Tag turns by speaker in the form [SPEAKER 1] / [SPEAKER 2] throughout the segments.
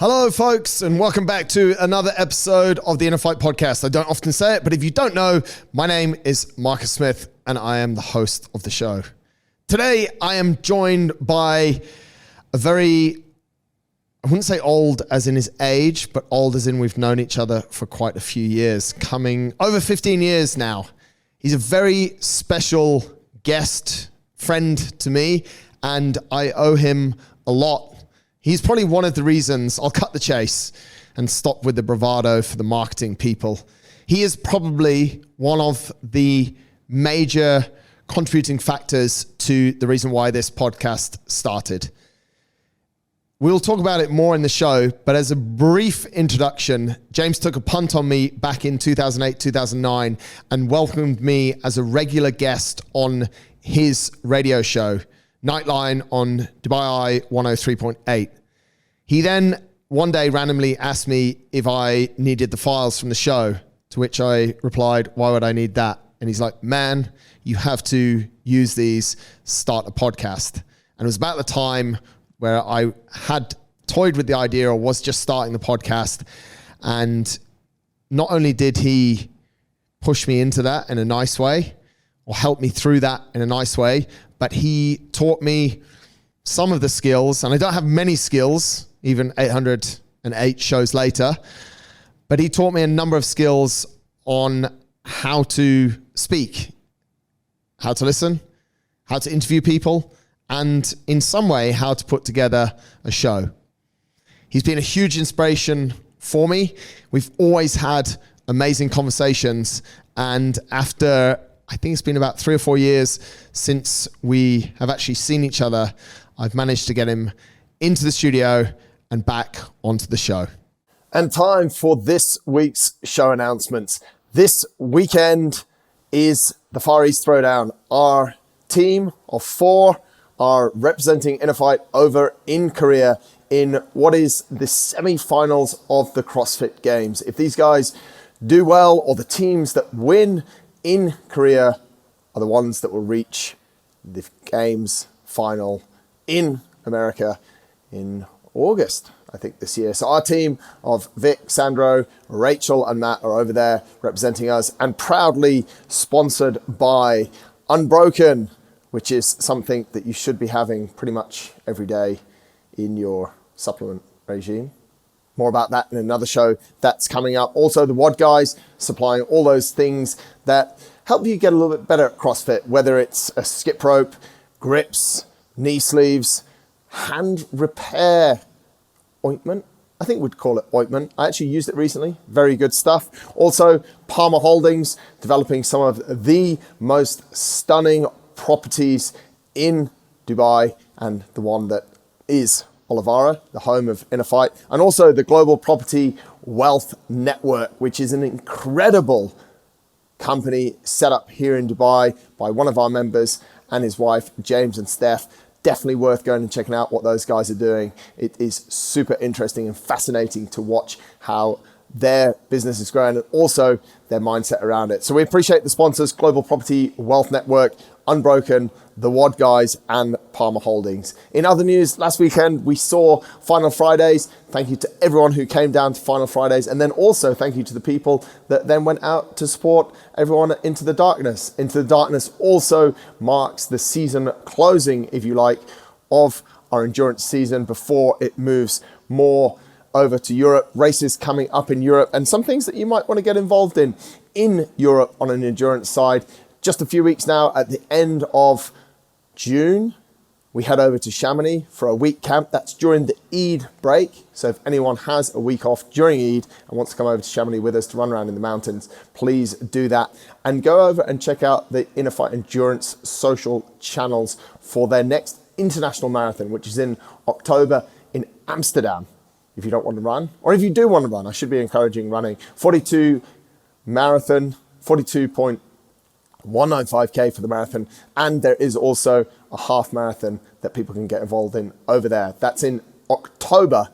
[SPEAKER 1] Hello, folks, and welcome back to another episode of the InnerFight podcast. I don't often say it, but if you don't know, my name is Marcus Smith, and I am the host of the show. Today, I am joined by a very, I wouldn't say old as in his age, but old as in we've known each other for quite a few years, coming over 15 years now. He's a very special guest, friend to me, and I owe him a lot. He's probably one of the reasons, I'll cut the chase and stop with the bravado for the marketing people. He is probably one of the major contributing factors to the reason why this podcast started. We'll talk about it more in the show, but as a brief introduction, James took a punt on me back in 2008, 2009 and welcomed me as a regular guest on his radio show, Nightline on Dubai 103.8. He then one day randomly asked me if I needed the files from the show, to which I replied, why would I need that? And he's like, man, you have to use these, start a podcast. And it was about the time where I had toyed with the idea or was just starting the podcast. And not only did he push me into that in a nice way or help me through that in a nice way, but he taught me some of the skills, and I don't have many skills, even 808 shows later, but he taught me a number of skills on how to speak, how to listen, how to interview people, and in some way, how to put together a show. He's been a huge inspiration for me. We've always had amazing conversations, and after I think it's been about 3 or 4 years since we have actually seen each other, I've managed to get him into the studio and back onto the show. And time for this week's show announcements. This weekend is the Far East Throwdown. Our team of 4 are representing InnerFight over in Korea in what is the semi-finals of the CrossFit Games. If these guys do well, or the teams that win in Korea are the ones that will reach the Games final in America in August, I think, this year. So our team of Vic, Sandro, Rachel, and Matt are over there representing us and proudly sponsored by Unbroken, which is something that you should be having pretty much every day in your supplement regime. More about that in another show that's coming up. Also, the WOD guys supplying all those things that help you get a little bit better at CrossFit, whether it's a skip rope, grips, knee sleeves, hand repair ointment. I think we'd call it ointment. I actually used it recently. Very good stuff. Also, Palmer Holdings, developing some of the most stunning properties in Dubai, and the one that is Olivara, the home of InnerFight, and also the Global Property Wealth Network, which is an incredible company set up here in Dubai by one of our members and his wife, James and Steph. Definitely worth going and checking out what those guys are doing. It is super interesting and fascinating to watch how their business is growing and also their mindset around it. So we appreciate the sponsors, Global Property Wealth Network, Unbroken, the WOD guys, and Palmer Holdings. In other news, last weekend we saw Final Fridays. Thank you to everyone who came down to Final Fridays, and then also thank you to the people that then went out to support everyone at Into the Darkness. Into the Darkness also marks the season closing, if you like, of our endurance season before it moves more over to Europe. Races coming up in Europe and some things that you might want to get involved in Europe on an endurance side. Just a few weeks now, at the end of June, we head over to Chamonix for a week camp. That's during the Eid break. So if anyone has a week off during Eid and wants to come over to Chamonix with us to run around in the mountains, please do that. And go over and check out the InnerFight Endurance social channels for their next international marathon, which is in October in Amsterdam. If you don't want to run, or if you do want to run, I should be encouraging running. 42 marathon, 42.195K for the marathon, and there is also a half marathon that people can get involved in over there. That's in October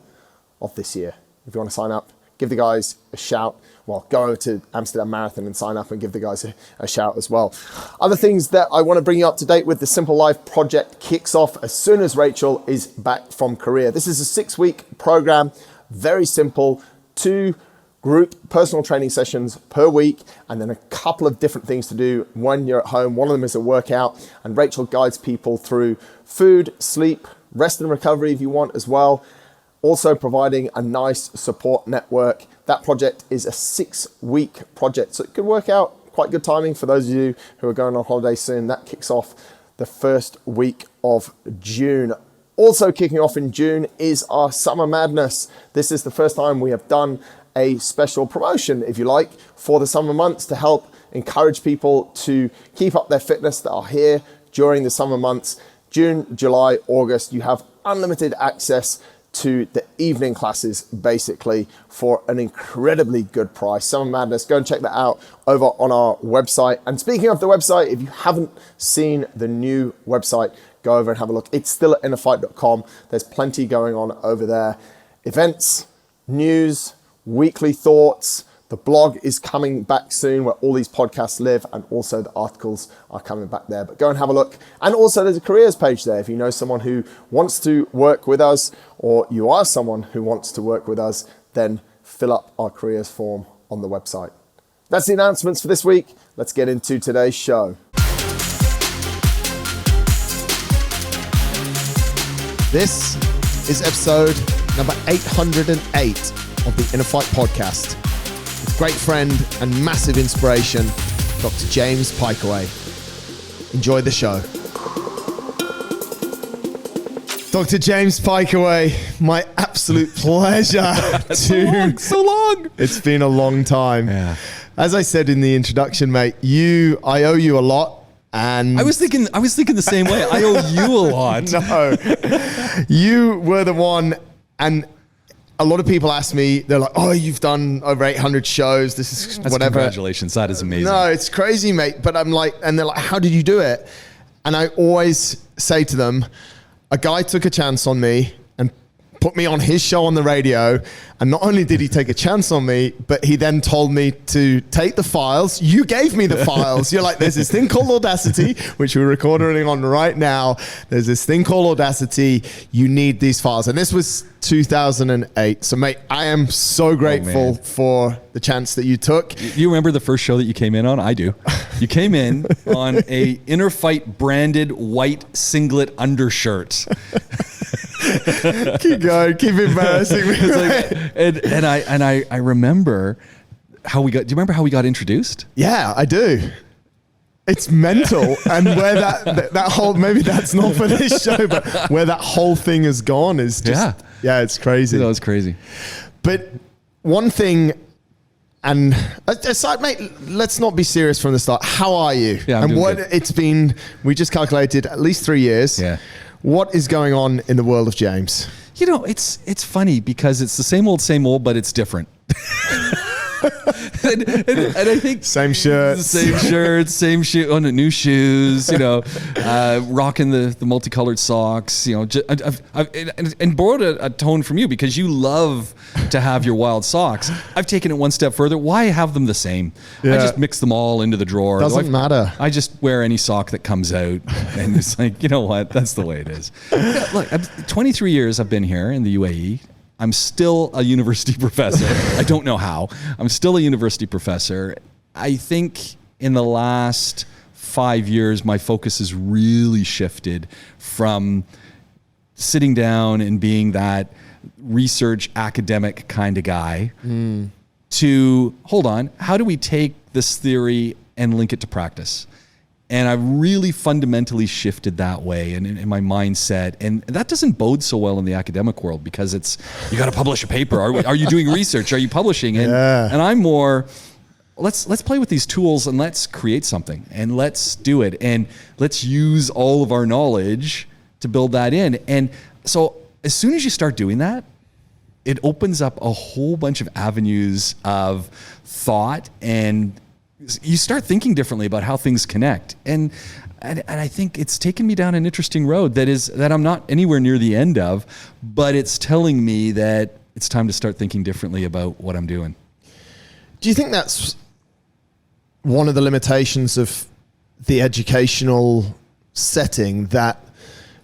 [SPEAKER 1] of this year. If you want to sign up, give the guys a shout. Well, go over to Amsterdam Marathon and sign up and give the guys a shout as well. Other things that I want to bring you up to date with: the Simple Life project kicks off as soon as Rachel is back from Korea. This is a 6-week program Very simple, 2 group personal training sessions per week, and then a couple of different things to do when you're at home. One of them is a workout, and Rachel guides people through food, sleep, rest and recovery if you want as well. Also providing a nice support network. That project is a 6-week project, so it could work out quite good timing for those of you who are going on holiday soon. That kicks off the first week of June. Also kicking off in June is our Summer Madness. This is the first time we have done a special promotion, if you like, for the summer months to help encourage people to keep up their fitness that are here during the summer months. June, July, August, you have unlimited access to the evening classes, basically, for an incredibly good price. Summer Madness, go and check that out over on our website. And speaking of the website, if you haven't seen the new website, go over and have a look. It's still at innerfight.com. There's plenty going on over there. Events, news, weekly thoughts. The blog is coming back soon where all these podcasts live, and also the articles are coming back there. But go and have a look. And also there's a careers page there. If you know someone who wants to work with us, or you are someone who wants to work with us, then fill up our careers form on the website. That's the announcements for this week. Let's get into today's show. This is episode number 808 of the InnerFight podcast. With great friend and massive inspiration, Dr. James Piecowye. Enjoy the show. Dr. James Piecowye, my absolute pleasure.
[SPEAKER 2] So long.
[SPEAKER 1] It's been a long time.
[SPEAKER 2] Yeah.
[SPEAKER 1] As I said in the introduction, mate, I owe you a lot. And
[SPEAKER 2] I was thinking the same way. I owe you a lot.
[SPEAKER 1] No, you were the one, and a lot of people ask me, they're like, oh, you've done over 800 shows. This is whatever.
[SPEAKER 2] Congratulations. That is amazing.
[SPEAKER 1] No, it's crazy, mate. But I'm like, and they're like, how did you do it? And I always say to them, a guy took a chance on me and put me on his show on the radio. And not only did he take a chance on me, but he then told me to take the files. You gave me the files. You're like, there's this thing called Audacity, which we're recording on right now. There's this thing called Audacity. You need these files. And this was 2008. So, mate, I am so grateful for the chance that you took.
[SPEAKER 2] You remember the first show that you came in on? I do. You came in on a InnerFight branded white singlet undershirt.
[SPEAKER 1] Keep going. Keep embarrassing me.
[SPEAKER 2] And I remember how we got. Do you remember how we got introduced?
[SPEAKER 1] Yeah, I do. It's mental, and where that whole, maybe that's not for this show, but where that whole thing has gone is just it's crazy.
[SPEAKER 2] That was crazy.
[SPEAKER 1] But one thing, and aside, mate, let's not be serious from the start. How are you?
[SPEAKER 2] Yeah, I'm doing good.
[SPEAKER 1] It's been, we just calculated at least 3 years.
[SPEAKER 2] Yeah.
[SPEAKER 1] What is going on in the world of James?
[SPEAKER 2] You know, it's funny because it's the same old, but it's different. and I think
[SPEAKER 1] same shirts,
[SPEAKER 2] same shoe on the new shoes. You know, rocking the multicolored socks. You know, and borrowed a tone from you because you love to have your wild socks. I've taken it one step further. Why have them the same? Yeah. I just mix them all into the drawer.
[SPEAKER 1] Doesn't matter.
[SPEAKER 2] I just wear any sock that comes out, and it's like, you know what? That's the way it is. Look, 23 years I've been here in the UAE. I'm still a university professor. I don't know how. I'm still a university professor. I think in the last 5 years, my focus has really shifted from sitting down and being that research academic kind of guy to, hold on, how do we take this theory and link it to practice? And I've really fundamentally shifted that way in my mindset. And that doesn't bode so well in the academic world because it's, you got to publish a paper. Are you doing research? Are you publishing? And I'm more, let's play with these tools and let's create something and let's do it. And let's use all of our knowledge to build that in. And so as soon as you start doing that, it opens up a whole bunch of avenues of thought, and you start thinking differently about how things connect. And I think it's taken me down an interesting road that I'm not anywhere near the end of, but it's telling me that it's time to start thinking differently about what I'm doing.
[SPEAKER 1] Do you think that's one of the limitations of the educational setting, that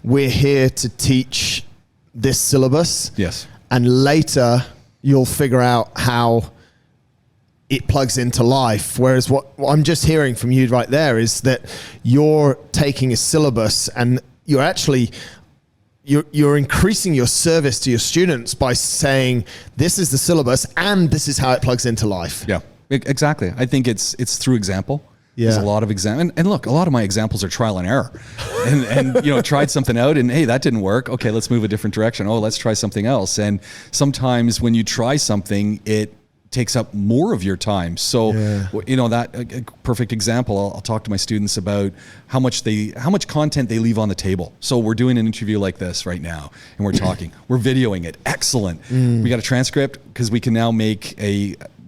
[SPEAKER 1] we're here to teach this syllabus?
[SPEAKER 2] Yes.
[SPEAKER 1] And later you'll figure out how it plugs into life. Whereas what I'm just hearing from you right there is that you're taking a syllabus and you're actually, you're increasing your service to your students by saying, this is the syllabus and this is how it plugs into life.
[SPEAKER 2] Yeah, exactly. I think it's through example.
[SPEAKER 1] Yeah.
[SPEAKER 2] There's a lot of and look, a lot of my examples are trial and error, and tried something out and hey, that didn't work. Okay, let's move a different direction. Oh, let's try something else. And sometimes when you try something, it takes up more of your time. So, that a perfect example, I'll talk to my students about how much content they leave on the table. So we're doing an interview like this right now and we're talking, we're videoing it. Excellent. We got a transcript because we can now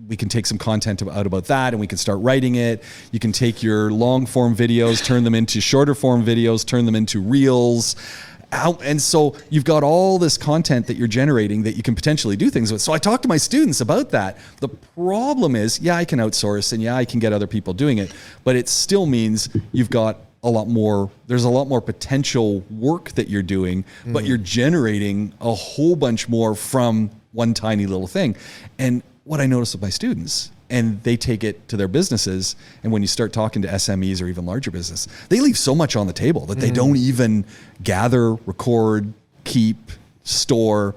[SPEAKER 2] we can take some content out about that and we can start writing it. You can take your long form videos, turn them into shorter form videos, turn them into reels. And so you've got all this content that you're generating that you can potentially do things with. So I talk to my students about that. The problem is, I can outsource and I can get other people doing it, but it still means you've got there's a lot more potential work that you're doing, but you're generating a whole bunch more from one tiny little thing. And what I notice with my students, and they take it to their businesses, and when you start talking to SMEs or even larger business, they leave so much on the table that they don't even gather, record, keep, store,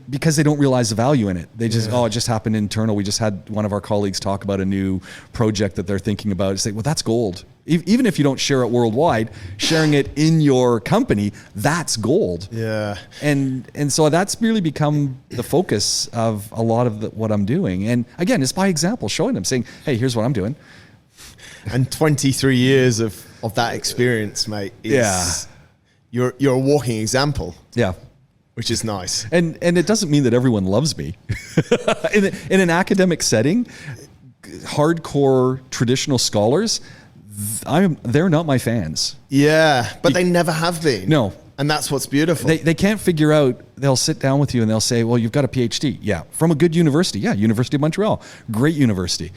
[SPEAKER 2] because they don't realize the value in it. They just, it just happened internal. We just had one of our colleagues talk about a new project that they're thinking about. It's like, well, that's gold. Even if you don't share it worldwide, sharing it in your company, that's gold.
[SPEAKER 1] Yeah.
[SPEAKER 2] And so that's really become the focus of a lot of what I'm doing. And again, it's by example, showing them, saying, hey, here's what I'm doing.
[SPEAKER 1] And 23 years of that experience, mate, is you're a walking example.
[SPEAKER 2] Yeah.
[SPEAKER 1] Which is nice.
[SPEAKER 2] And it doesn't mean that everyone loves me. in an academic setting, hardcore traditional scholars, they're not my fans.
[SPEAKER 1] Yeah, but they never have been.
[SPEAKER 2] No.
[SPEAKER 1] And that's what's beautiful.
[SPEAKER 2] They can't figure out, they'll sit down with you and they'll say, well, you've got a PhD. Yeah. From a good university. Yeah. University of Montreal. Great university.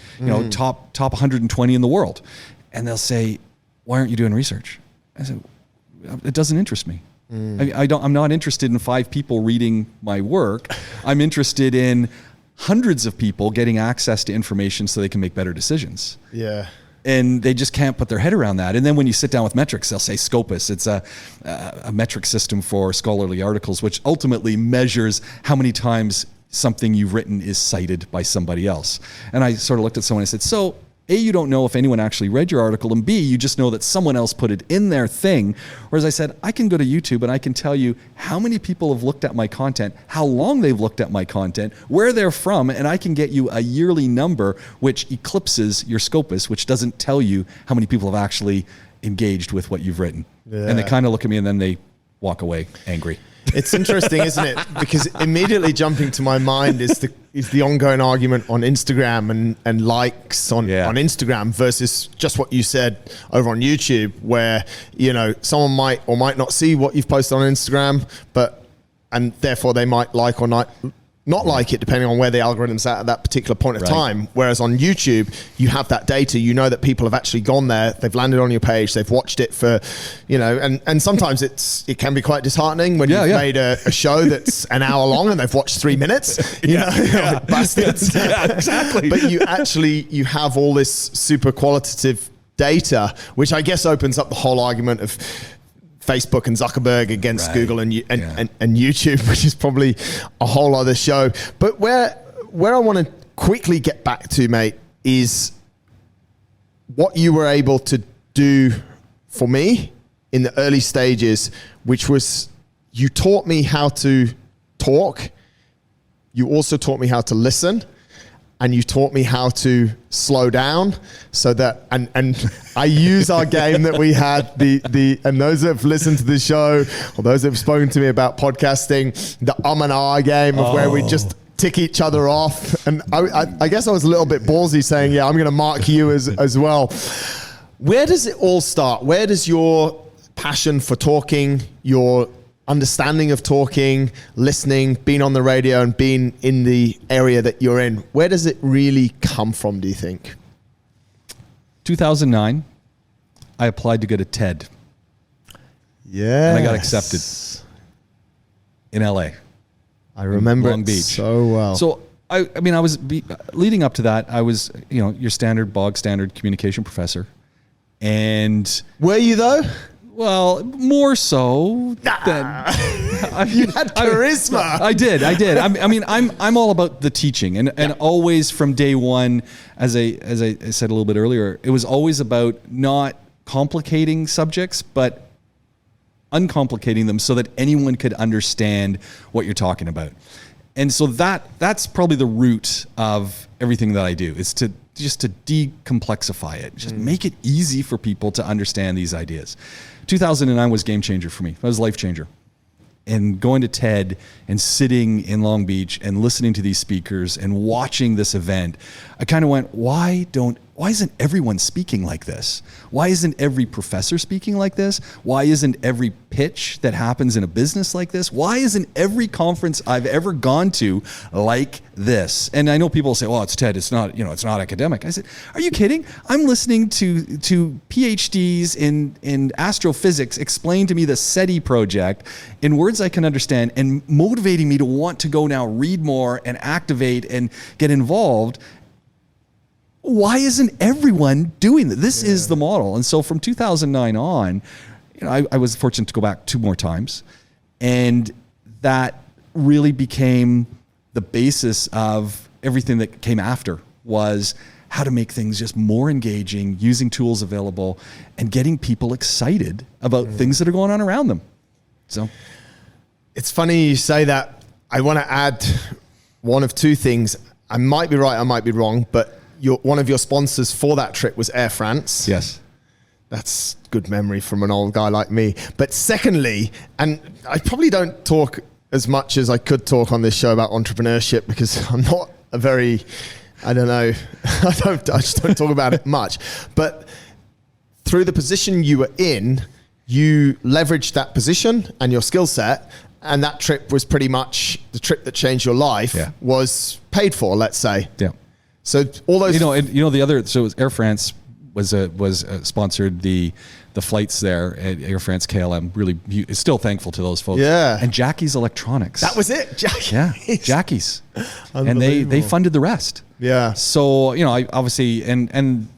[SPEAKER 2] Top 120 in the world. And they'll say, why aren't you doing research? I said, it doesn't interest me. I'm not interested in 5 people reading my work. I'm interested in hundreds of people getting access to information so they can make better decisions.
[SPEAKER 1] Yeah.
[SPEAKER 2] And they just can't put their head around that. And then when you sit down with metrics, they'll say Scopus. It's a metric system for scholarly articles, which ultimately measures how many times something you've written is cited by somebody else. And I sort of looked at someone and said, so A, you don't know if anyone actually read your article, and B, you just know that someone else put it in their thing. Whereas I said, I can go to YouTube and I can tell you how many people have looked at my content, how long they've looked at my content, where they're from, and I can get you a yearly number which eclipses your Scopus, which doesn't tell you how many people have actually engaged with what you've written. Yeah. And they kind of look at me and then they walk away angry.
[SPEAKER 1] It's interesting, isn't it? Because immediately jumping to my mind is the ongoing argument on Instagram and likes on Instagram versus just what you said over on YouTube, where someone might or might not see what you've posted on Instagram, and therefore they might like or not like it depending on where the algorithm's at that particular point of time. Whereas on YouTube, you have that data, that people have actually gone there, they've landed on your page, they've watched it for, and sometimes it can be quite disheartening when you've made a show that's an hour long and they've watched 3 minutes, bastards.
[SPEAKER 2] Yeah, exactly.
[SPEAKER 1] But you have all this super qualitative data, which I guess opens up the whole argument of Facebook and Zuckerberg against Google and YouTube, which is probably a whole other show. But where I want to quickly get back to, mate, is what you were able to do for me in the early stages, which was you taught me how to talk. You also taught me how to listen. And you taught me how to slow down so that, and I use our game that we had, and those that have listened to the show, or those that have spoken to me about podcasting, the and ah game of where we just tick each other off. And I guess I was a little bit ballsy saying, I'm going to mark you as well. Where does it all start? Where does your passion for talking, your understanding of talking, listening, being on the radio and being in the area that you're in, where does it really come from, do you think?
[SPEAKER 2] 2009, I applied to go to TED.
[SPEAKER 1] Yeah.
[SPEAKER 2] And I got accepted in LA.
[SPEAKER 1] I remember
[SPEAKER 2] Long
[SPEAKER 1] it
[SPEAKER 2] Beach.
[SPEAKER 1] so well.
[SPEAKER 2] So I mean, I was leading up to that. I was, your standard bog standard communication professor, and
[SPEAKER 1] were you though?
[SPEAKER 2] well, more so than
[SPEAKER 1] You had charisma.
[SPEAKER 2] I did. I'm all about the teaching, and always from day one, as I said a little bit earlier, it was always about not complicating subjects, but uncomplicating them so that anyone could understand what you're talking about. And so that's probably the root of everything that I do, is to decomplexify it, just make it easy for people to understand these ideas. 2009 was game changer for me. That was life changer. And going to TED and sitting in Long Beach and listening to these speakers and watching this event, I kind of went, why isn't everyone speaking like this? Why isn't every professor speaking like this? Why isn't every pitch that happens in a business like this? Why isn't every conference I've ever gone to like this? And I know people say, well, it's TED, it's not academic. I said, are you kidding? I'm listening to PhDs in astrophysics explain to me the SETI project in words I can understand and motivating me to want to go now read more and activate and get involved. Why isn't everyone doing that? This is the model. And so from 2009 on, I was fortunate to go back 2 more times. And that really became the basis of everything that came after, was how to make things just more engaging, using tools available, and getting people excited about things that are going on around them. So
[SPEAKER 1] It's funny you say that. I want to add one of 2 things. I might be right, I might be wrong, but one of your sponsors for that trip was Air France.
[SPEAKER 2] yes.
[SPEAKER 1] That's good memory from an old guy like me. But secondly, and I probably don't talk as much as I could talk on this show about entrepreneurship because I'm not a very, I don't know, I just don't talk about it much. But through the position you were in, you leveraged that position and your skill set, and that trip was pretty much the trip that changed your life, was paid for, let's say.
[SPEAKER 2] Yeah.
[SPEAKER 1] So all those,
[SPEAKER 2] so Air France was sponsored the flights there at Air France KLM. Really, still thankful to those folks.
[SPEAKER 1] Yeah.
[SPEAKER 2] And Jackie's Electronics.
[SPEAKER 1] that was it, Jackie.
[SPEAKER 2] Yeah, Jackie's. And they funded the rest.
[SPEAKER 1] Yeah.
[SPEAKER 2] So, I obviously, and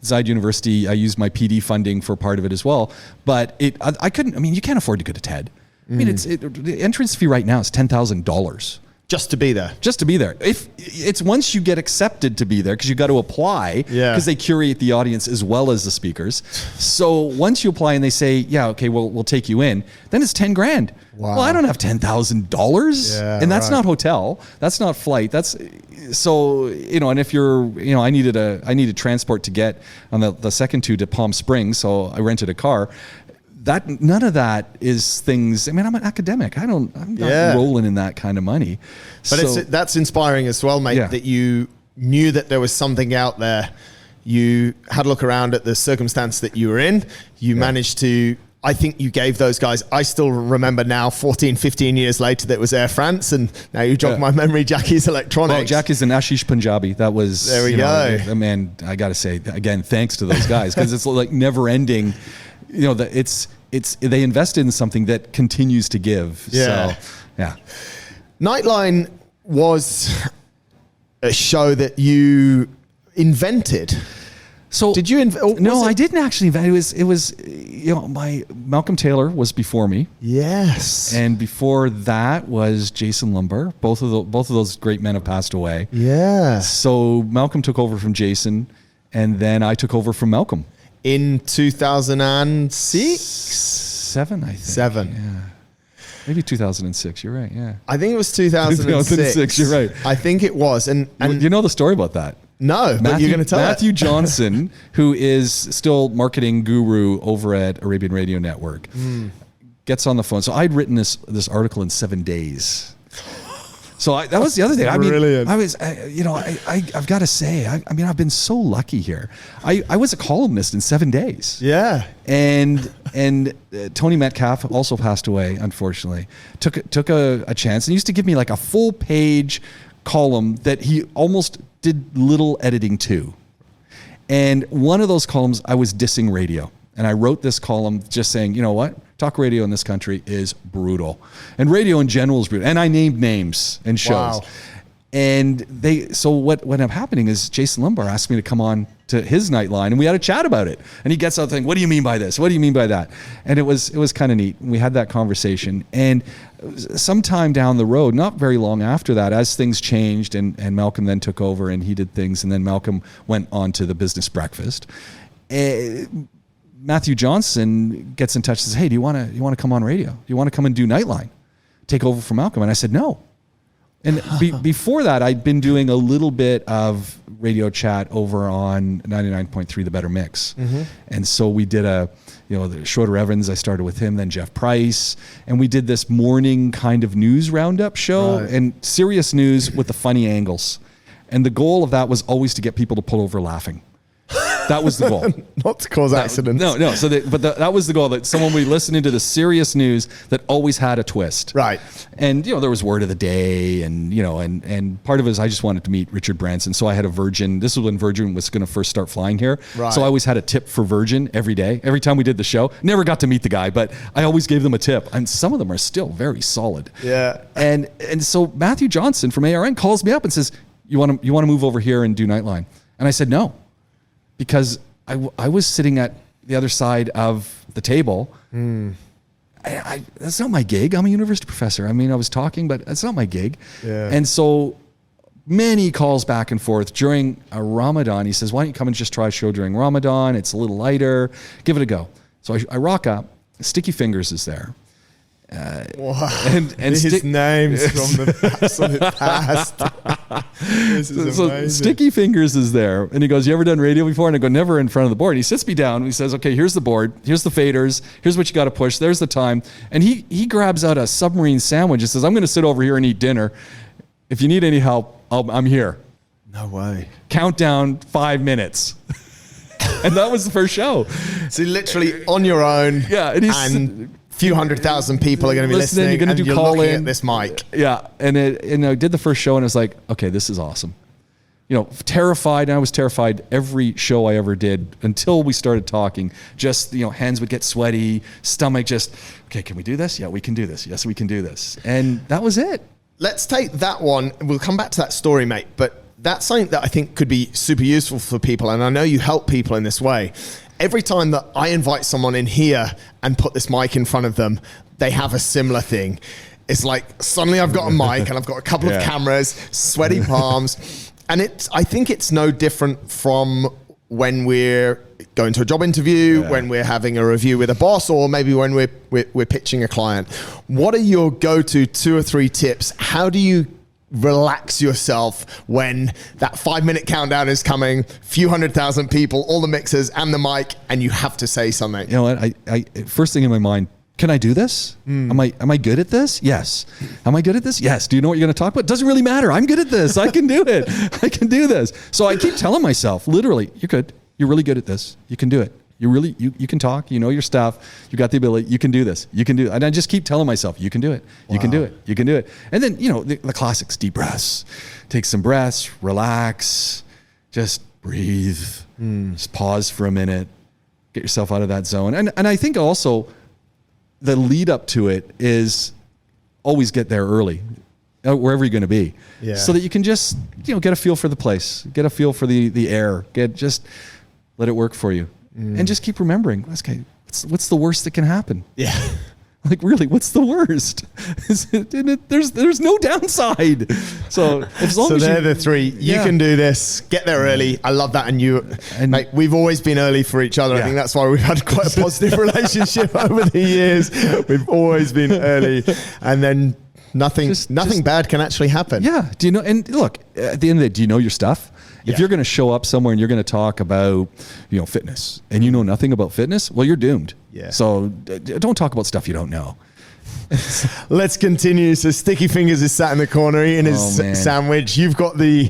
[SPEAKER 2] Zide University, I used my PD funding for part of it as well. But I couldn't, you can't afford to go to TED. The entrance fee right now is $10,000.
[SPEAKER 1] Just to be there.
[SPEAKER 2] Just to be there. If it's once you get accepted to be there, because you got to apply, because they curate the audience as well as the speakers. So once you apply and they say, yeah, okay, we'll take you in, then it's $10,000.
[SPEAKER 1] Wow.
[SPEAKER 2] Well, I don't have $10,000, and that's not hotel, that's not flight. That's so and if you're I needed transport to get on the second 2 to Palm Springs, so I rented a car. That none of that is things. I'm an academic. I'm not rolling in that kind of money.
[SPEAKER 1] But that's inspiring as well, mate. That you knew that there was something out there. You had a look around at the circumstance that you were in. You managed to. I think you gave those guys. I still remember now, 14, 15 years later, that was Air France, and now you jog my memory. Jackie's Electronics.
[SPEAKER 2] Well, Jackie's and Ashish Punjabi. That was
[SPEAKER 1] there. We go.
[SPEAKER 2] Man, I got to say again, thanks to those guys, because it's like never ending. They invested in something that continues to give.
[SPEAKER 1] Yeah.
[SPEAKER 2] So, yeah.
[SPEAKER 1] Nightline was a show that you invented.
[SPEAKER 2] So
[SPEAKER 1] did you?
[SPEAKER 2] No, I didn't actually invent. It was my Malcolm Taylor was before me.
[SPEAKER 1] Yes.
[SPEAKER 2] And before that was Jason Lumber. Both of those great men have passed away.
[SPEAKER 1] Yeah.
[SPEAKER 2] So Malcolm took over from Jason, and then I took over from Malcolm.
[SPEAKER 1] In 2006?
[SPEAKER 2] 7, I think.
[SPEAKER 1] 7.
[SPEAKER 2] Yeah. Maybe 2006. You're right. Yeah.
[SPEAKER 1] I think it was 2006.
[SPEAKER 2] You're right.
[SPEAKER 1] I think it was. And
[SPEAKER 2] you know the story about that?
[SPEAKER 1] No, but you're going to tell
[SPEAKER 2] Matthew Johnson, who is still marketing guru over at Arabian Radio Network, gets on the phone. So I'd written this article in 7 days. So that was the other thing.
[SPEAKER 1] Brilliant.
[SPEAKER 2] I've got to say, I've been so lucky here. I was a columnist in 7 days.
[SPEAKER 1] Yeah.
[SPEAKER 2] And Tony Metcalf also passed away, unfortunately. Took a chance and used to give me like a full page column that he almost did little editing to. And one of those columns, I was dissing radio. And I wrote this column just saying, you know what? Talk radio in this country is brutal. And radio in general is brutal. And I named names and shows.
[SPEAKER 1] Wow.
[SPEAKER 2] And so what ended up happening is Jason Lumbar asked me to come on to his Nightline, and we had a chat about it. And he gets out thinking, what do you mean by this? What do you mean by that? And it was kind of neat. We had that conversation. And sometime down the road, not very long after that, as things changed and Malcolm then took over and he did things, and then Malcolm went on to the Business Breakfast. Matthew Johnson gets in touch and says, hey, do you want to come on radio? Do you want to come and do Nightline? Take over from Malcolm? And I said, no. And before that, I'd been doing a little bit of radio chat over on 99.3 The Better Mix. Mm-hmm. And so we did the Schroeder Evans, I started with him, then Jeff Price. And we did this morning kind of news roundup show, and serious news with the funny angles. And the goal of that was always to get people to pull over laughing. That was the goal.
[SPEAKER 1] Not to cause accidents.
[SPEAKER 2] No. So that was the goal, that someone would be listening to the serious news that always had a twist.
[SPEAKER 1] Right.
[SPEAKER 2] And, there was word of the day and, and part of it is I just wanted to meet Richard Branson. So I had a Virgin. This was when Virgin was going to first start flying here.
[SPEAKER 1] Right.
[SPEAKER 2] So I always had a tip for Virgin every day. Every time we did the show, never got to meet the guy, but I always gave them a tip. And some of them are still very solid.
[SPEAKER 1] Yeah.
[SPEAKER 2] And so Matthew Johnson from ARN calls me up and says, you want to move over here and do Nightline? And I said, no. Because I was sitting at the other side of the table. That's not my gig. I'm a university professor. I mean, I was talking, but that's not my gig. Yeah. And so many calls back and forth during a Ramadan. He says, why don't you come and just try a show during Ramadan? It's a little lighter. Give it a go. So I rock up. Sticky Fingers is there.
[SPEAKER 1] Wow. And his names from the absolute past. This is amazing.
[SPEAKER 2] Sticky Fingers is there, and he goes, you ever done radio before? And I go, never, in front of the board. And he sits me down and he says, okay, here's the board, here's the faders, here's what you got to push, there's the time. And he grabs out a submarine sandwich and says, I'm going to sit over here and eat dinner. If you need any help, I'm here.
[SPEAKER 1] No way.
[SPEAKER 2] Countdown 5 minutes. And that was the first show.
[SPEAKER 1] So literally on your own.
[SPEAKER 2] Yeah.
[SPEAKER 1] And few 100,000 people are going to be listening.
[SPEAKER 2] You're going to do call in
[SPEAKER 1] at this mic.
[SPEAKER 2] Yeah. And I did the first show and I was like, okay, this is awesome. Terrified. And I was terrified every show I ever did until we started talking. Just, hands would get sweaty, stomach just, okay, can we do this? Yeah, we can do this. Yes, we can do this. And that was it.
[SPEAKER 1] Let's take that one. We'll come back to that story, mate. But that's something that I think could be super useful for people. And I know you help people in this way. Every time that I invite someone in here and put this mic in front of them, they have a similar thing. It's like suddenly I've got a mic and I've got a couple of cameras, sweaty palms. And I think it's no different from when we're going to a job interview, when we're having a review with a boss, or maybe when we're pitching a client. What are your go-to 2 or 3 tips? How do you relax yourself when that 5-minute countdown is coming, few 100,000 people, all the mixers and the mic, and you have to say something?
[SPEAKER 2] You know what? I first thing in my mind, can I do this? Am I good at this? Yes. Am I good at this? Yes. Do you know what you're going to talk about? It doesn't really matter. I'm good at this. I can do it. I can do this. So I keep telling myself, literally, you're good. You're really good at this. You can do it. You can talk, you know your stuff, you got the ability, you can do this, you can do it. And I just keep telling myself, you can do it, you can do it, you can do it. And then, the classics, deep breaths, take some breaths, relax, just breathe, just pause for a minute, get yourself out of that zone. And I think also the lead up to it is always get there early, wherever you're going to be, so that you can just, get a feel for the place, get a feel for the air, just let it work for you. And just keep remembering, okay, what's the worst that can happen?
[SPEAKER 1] Yeah.
[SPEAKER 2] Like, really, what's the worst? There's no downside. So as long as
[SPEAKER 1] they're the 3. You can do this. Get there early. I love that. And mate, we've always been early for each other. I think that's why we've had quite a positive relationship over the years. We've always been early. And then nothing bad can actually happen.
[SPEAKER 2] Yeah. Do you know? And look, at the end of the day, do you know your stuff? If you're going to show up somewhere and you're going to talk about, fitness, and you know nothing about fitness, well, you're doomed. Yeah. So don't talk about stuff you don't know.
[SPEAKER 1] Let's continue. So Sticky Fingers is sat in the corner eating his sandwich. You've got they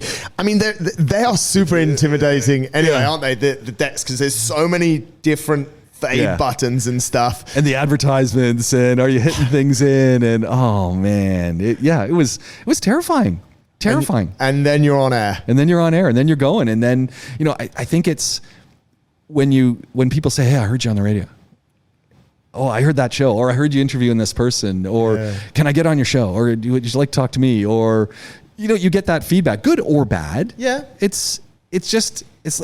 [SPEAKER 1] are super intimidating anyway, aren't they? The decks, because there's so many different fade buttons and stuff.
[SPEAKER 2] And the advertisements, and are you hitting things in? And oh man, it was terrifying. Terrifying.
[SPEAKER 1] And then you're on air.
[SPEAKER 2] And then you're going. And then, I think it's when people say, hey, I heard you on the radio. oh, I heard that show, or I heard you interviewing this person, or can I get on your show, or would you like to talk to me, or you get that feedback, good or bad.
[SPEAKER 1] Yeah,
[SPEAKER 2] it's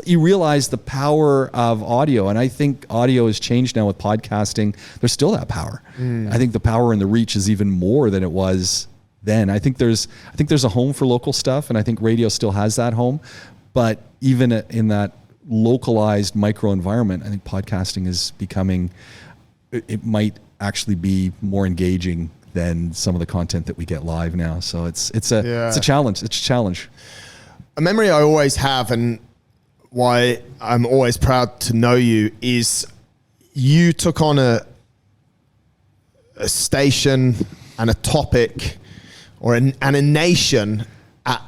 [SPEAKER 2] you realize the power of audio, and I think audio has changed now with podcasting. There's still that power. I think the power and the reach is even more than it was then. I think there's a home for local stuff, and I think radio still has that home. But even in that localized micro environment, I think podcasting is becoming. It might actually be more engaging than some of the content that we get live now. So it's a challenge. It's a challenge.
[SPEAKER 1] A memory I always have, and why I'm always proud to know you, is you took on a station and a topic and a nation at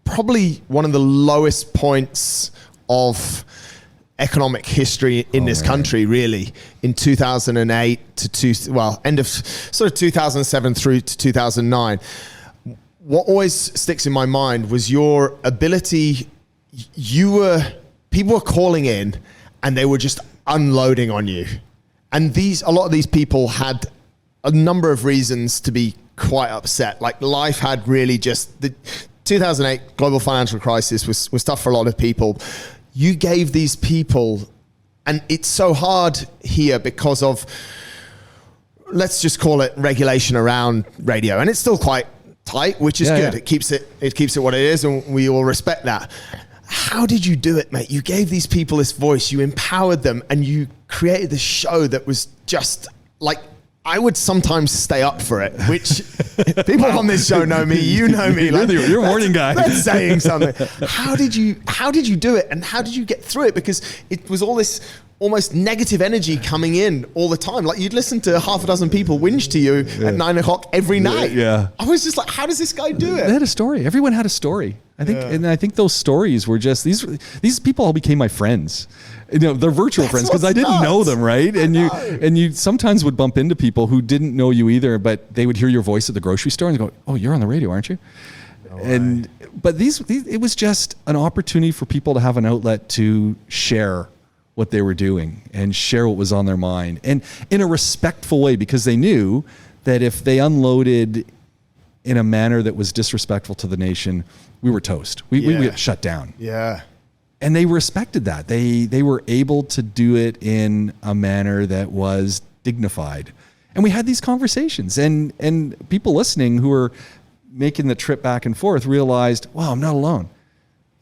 [SPEAKER 1] probably one of the lowest points of economic history in this country, really, in 2008 to end of sort of 2007 through to 2009. What always sticks in my mind was your ability. People were calling in and they were just unloading on you. And a lot of these people had a number of reasons to be quite upset. Like life had really the 2008 global financial crisis was tough for a lot of people. You gave these people, and it's so hard here because of, let's just call it regulation around radio. And it's still quite tight, which is good. Yeah. It keeps it what it is, and we all respect that. How did you do it, mate? You gave these people this voice, you empowered them, and you created this show that was just like, I would sometimes stay up for it, which people on this show know me, you know me.
[SPEAKER 2] You're a morning guy.
[SPEAKER 1] That's saying something. How did you do it, and how did you get through it? Because it was all this almost negative energy coming in all the time. Like you'd listen to half a dozen people whinge to you at 9 o'clock every night.
[SPEAKER 2] Yeah.
[SPEAKER 1] I was just like, how does this guy do it?
[SPEAKER 2] They had a story. Everyone had a story. And I think those stories were just these people all became my friends. They're virtual friends because I didn't know them, right? And you sometimes would bump into people who didn't know you either, but they would hear your voice at the grocery store and go, "Oh, you're on the radio, aren't you?" No but these it was just an opportunity for people to have an outlet to share what they were doing and share what was on their mind, and in a respectful way, because they knew that if they unloaded in a manner that was disrespectful to the nation, we were toast. We get shut down.
[SPEAKER 1] Yeah.
[SPEAKER 2] And they respected that. They were able to do it in a manner that was dignified. And we had these conversations, and people listening who were making the trip back and forth realized, wow, I'm not alone.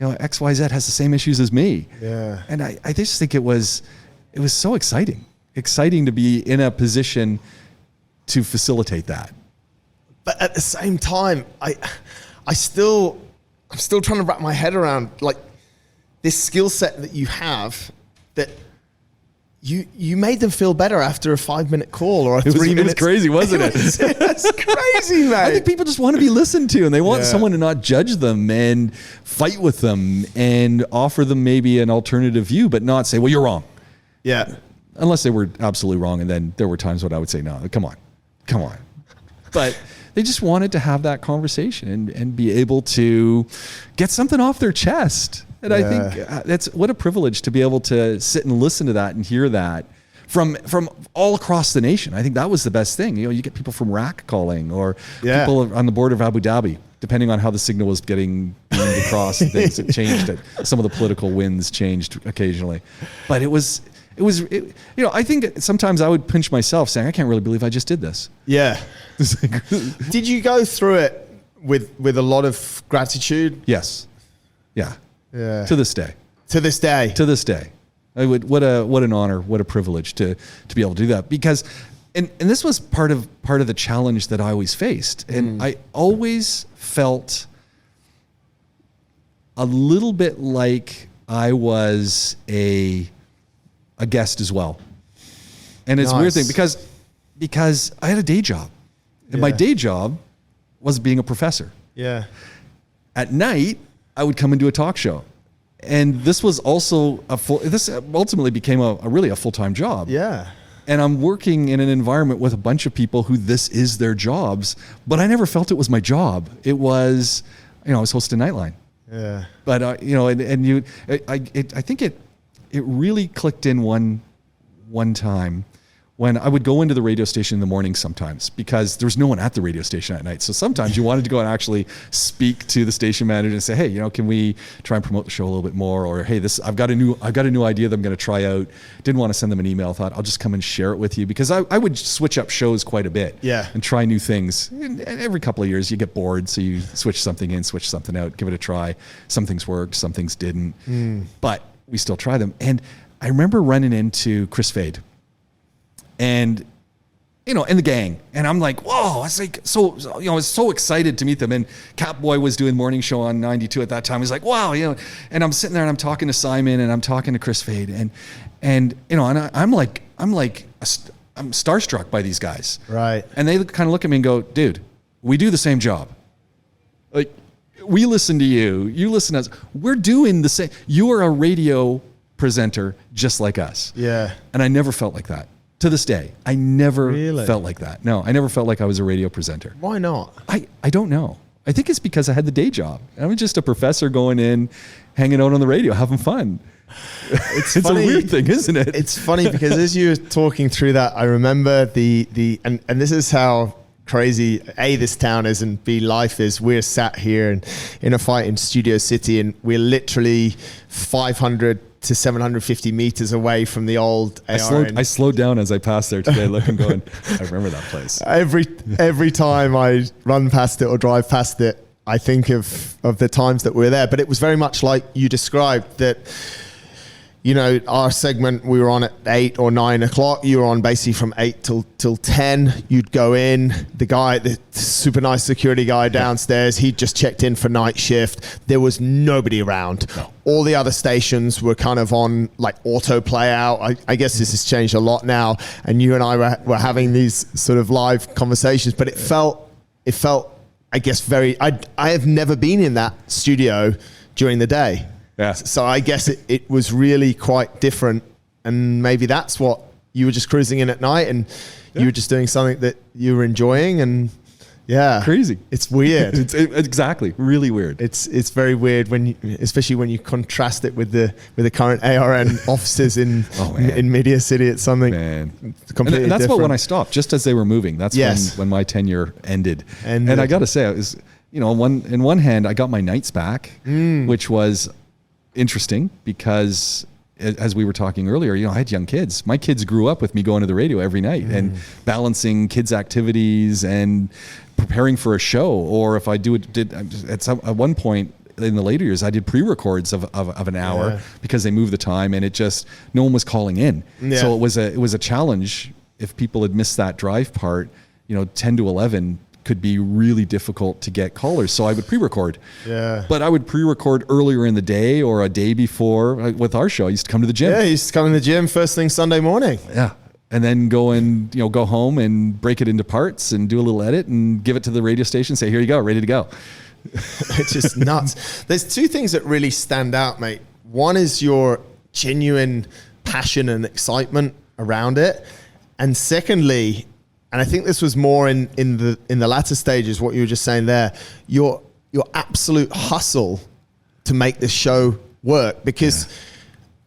[SPEAKER 2] XYZ has the same issues as me.
[SPEAKER 1] Yeah.
[SPEAKER 2] And I just think it was so exciting to be in a position to facilitate that.
[SPEAKER 1] But at the same time, I'm still trying to wrap my head around like this skill set that you have, that you made them feel better after a 5-minute call or a 3 minute.
[SPEAKER 2] It was crazy, wasn't it?
[SPEAKER 1] It's crazy, mate.
[SPEAKER 2] I think people just want to be listened to, and they want someone to not judge them and fight with them and offer them maybe an alternative view, but not say, well, you're wrong.
[SPEAKER 1] Yeah.
[SPEAKER 2] Unless they were absolutely wrong. And then there were times when I would say, no, come on. But they just wanted to have that conversation and be able to get something off their chest. And I think that's what a privilege to be able to sit and listen to that and hear that from all across the nation. I think that was the best thing. You get people from Iraq calling, or people on the border of Abu Dhabi, depending on how the signal was getting beamed across. Things it changed. Some of the political winds changed occasionally, but it was. I think sometimes I would pinch myself saying, I can't really believe I just did this.
[SPEAKER 1] Yeah. Did you go through it with a lot of gratitude?
[SPEAKER 2] Yes. Yeah.
[SPEAKER 1] Yeah.
[SPEAKER 2] To this day. What an honor, what a privilege to be able to do that, because and this was part of the challenge that I always faced. And I always felt a little bit like I was a guest as well. And it's a weird thing because I had a day job. And my day job was being a professor.
[SPEAKER 1] Yeah.
[SPEAKER 2] At night, I would come and do a talk show. And this was also this ultimately became a really full-time job.
[SPEAKER 1] Yeah.
[SPEAKER 2] And I'm working in an environment with a bunch of people who this is their jobs, but I never felt it was my job. It was, I was hosting Nightline.
[SPEAKER 1] Yeah.
[SPEAKER 2] But I think it really clicked in one time when I would go into the radio station in the morning sometimes because there's no one at the radio station at night. So sometimes you wanted to go and actually speak to the station manager and say, hey, can we try and promote the show a little bit more? Or, hey, I've got a new idea that I'm going to try out. Didn't want to send them an email. Thought I'll just come and share it with you because I would switch up shows quite a bit and try new things. And every couple of years you get bored. So you switch something in, switch something out, give it a try. Some things worked, some things didn't, but we still try them. And I remember running into Chris Fade and and the gang. And I'm like, whoa, I was like, I was so excited to meet them. And Catboy was doing morning show on 92 at that time. He's like, wow, and I'm sitting there and I'm talking to Simon and I'm talking to Chris Fade and I'm starstruck by these guys.
[SPEAKER 1] Right.
[SPEAKER 2] And they kind of look at me and go, dude, we do the same job. Like, we listen to you, you listen to us. We're doing the same. You are a radio presenter just like us.
[SPEAKER 1] Yeah.
[SPEAKER 2] And I never felt like that. To this day, I never felt like that. No, I never felt like I was a radio presenter.
[SPEAKER 1] Why not?
[SPEAKER 2] I don't know. I think it's because I had the day job. I was just a professor going in, hanging out on the radio, having fun. It's a weird thing, isn't it?
[SPEAKER 1] It's funny because as you were talking through that, I remember and this is how crazy this town is and B, life is. We're sat here in InnerFight in Studio City and we're literally 500 to 750 meters away from the old ARN.
[SPEAKER 2] I slowed down as I passed there today, looking, going, I remember that place.
[SPEAKER 1] Every time I run past it or drive past it, I think of the times that we're there. But it was very much like you described that, our segment, we were on at 8 or 9 o'clock. You were on basically from 8 till 10. You'd go in, the super nice security guy downstairs, he'd just checked in for night shift. There was nobody around. No. All the other stations were kind of on like auto play out. I guess this has changed a lot now. And you and I were having these sort of live conversations, but it felt, I guess, I have never been in that studio during the day.
[SPEAKER 2] Yeah.
[SPEAKER 1] So I guess it was really quite different, and maybe that's what you were just cruising in at night, and you were just doing something that you were enjoying, and
[SPEAKER 2] crazy.
[SPEAKER 1] It's weird.
[SPEAKER 2] It's exactly really weird.
[SPEAKER 1] It's very weird especially when you contrast it with the current ARN offices in Media City. It's something completely
[SPEAKER 2] and that's
[SPEAKER 1] different.
[SPEAKER 2] what when I stopped, just as they were moving. That's when my tenure ended. And I got to say, it was in one hand I got my nights back, which was interesting because as we were talking earlier, I had young kids. My kids grew up with me going to the radio every night and balancing kids' activities and preparing for a show. Or if I at one point in the later years, I did pre-records of an hour because they moved the time and no one was calling in. Yeah. So it was a challenge if people had missed that drive part, 10 to 11 could be really difficult to get callers. So I would pre-record. Yeah. But I would pre-record earlier in the day or a day before. With our show, I used to come to the gym.
[SPEAKER 1] Yeah, I used to come to the gym first thing Sunday morning.
[SPEAKER 2] Yeah. And then go home and break it into parts and do a little edit and give it to the radio station, say, here you go, ready to go.
[SPEAKER 1] It's just nuts. There's two things that really stand out, mate. One is your genuine passion and excitement around it. And secondly, and I think this was more in the latter stages, what you were just saying there, your absolute hustle to make this show work. Because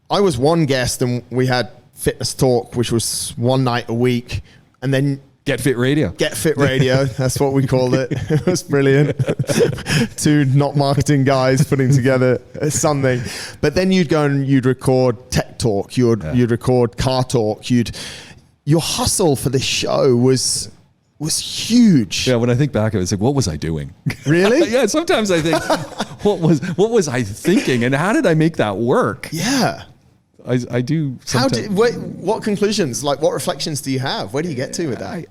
[SPEAKER 1] I was one guest and we had Fitness Talk, which was one night a week, and then
[SPEAKER 2] Get Fit Radio.
[SPEAKER 1] That's what we called it. It was brilliant. Two not marketing guys putting together something. But then you'd go and you'd record Tech Talk. You'd record Car Talk. Your hustle for the show was huge.
[SPEAKER 2] Yeah, when I think back, I was like, what was I doing?
[SPEAKER 1] Really?
[SPEAKER 2] Yeah, sometimes I think, what was I thinking, and how did I make that work?
[SPEAKER 1] Yeah.
[SPEAKER 2] I do.
[SPEAKER 1] What conclusions, like what reflections do you have? Where do you get to with that?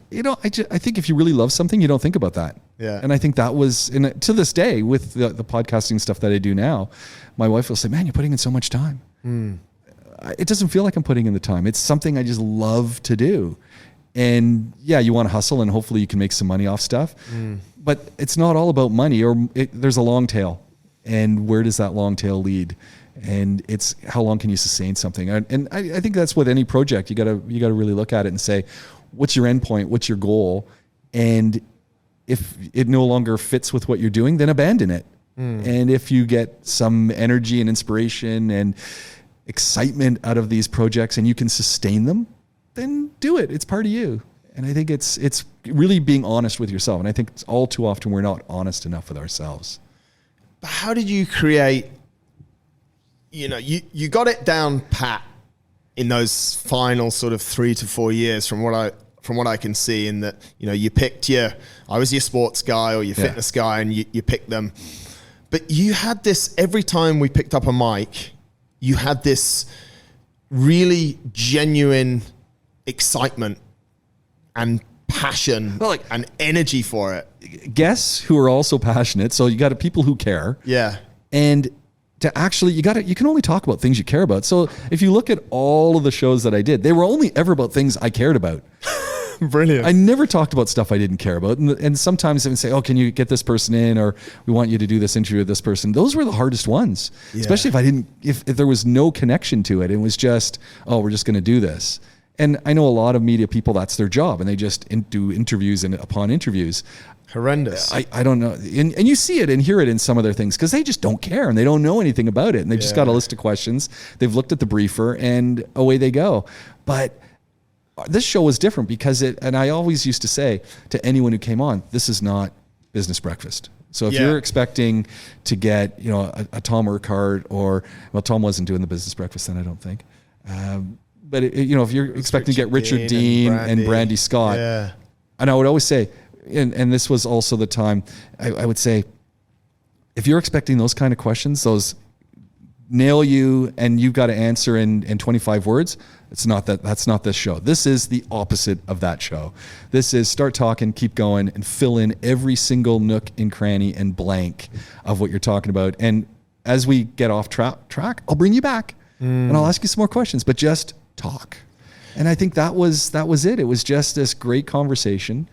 [SPEAKER 2] I think if you really love something, you don't think about that.
[SPEAKER 1] Yeah.
[SPEAKER 2] And I think that was, to this day, with the podcasting stuff that I do now, my wife will say, man, you're putting in so much time. It doesn't feel like I'm putting in the time. It's something I just love to do. And you want to hustle and hopefully you can make some money off stuff. But it's not all about money, there's a long tail. And where does that long tail lead? And it's how long can you sustain something? And I think that's with any project. You gotta really look at it and say, what's your end point? What's your goal? And if it no longer fits with what you're doing, then abandon it. And if you get some energy and inspiration and excitement out of these projects and you can sustain them, then do it. It's part of you. And I think it's really being honest with yourself. And I think it's all too often we're not honest enough with ourselves.
[SPEAKER 1] But how did you create, you got it down pat in those final sort of 3 to 4 years from what I can see, in that, you picked I was your sports guy or your fitness guy, and you picked them. But you had this, every time we picked up a mic, you had this really genuine excitement and passion and energy for it.
[SPEAKER 2] Guests who are also passionate. So you got people who care.
[SPEAKER 1] Yeah.
[SPEAKER 2] And to actually, you can only talk about things you care about. So if you look at all of the shows that I did, they were only ever about things I cared about.
[SPEAKER 1] Brilliant.
[SPEAKER 2] I never talked about stuff I didn't care about. And sometimes they would say, oh, can you get this person in? Or we want you to do this interview with this person. Those were the hardest ones, especially if there was no connection to it. It was just, oh, we're just going to do this. And I know a lot of media people, that's their job, and they just do interviews and upon interviews.
[SPEAKER 1] Horrendous.
[SPEAKER 2] I don't know. And you see it and hear it in some of their things because they just don't care and they don't know anything about it. And they've just got a list of questions. They've looked at the briefer and away they go. But this show was different because and I always used to say to anyone who came on, this is not business breakfast. So if you're expecting to get, a Tom Urquhart Tom wasn't doing the business breakfast then, I don't think. But if you're expecting to get Richard Dean and Brandy Scott, and I would always say, and this was also the time, I would say, if you're expecting those kind of questions, those nail you and you've got to answer in 25 words, that's not this show. This is the opposite of that show. This is start talking, keep going, and fill in every single nook and cranny and blank of what you're talking about. And as we get off track, I'll bring you back and I'll ask you some more questions, but just talk. And I think that was it. It was just this great conversation,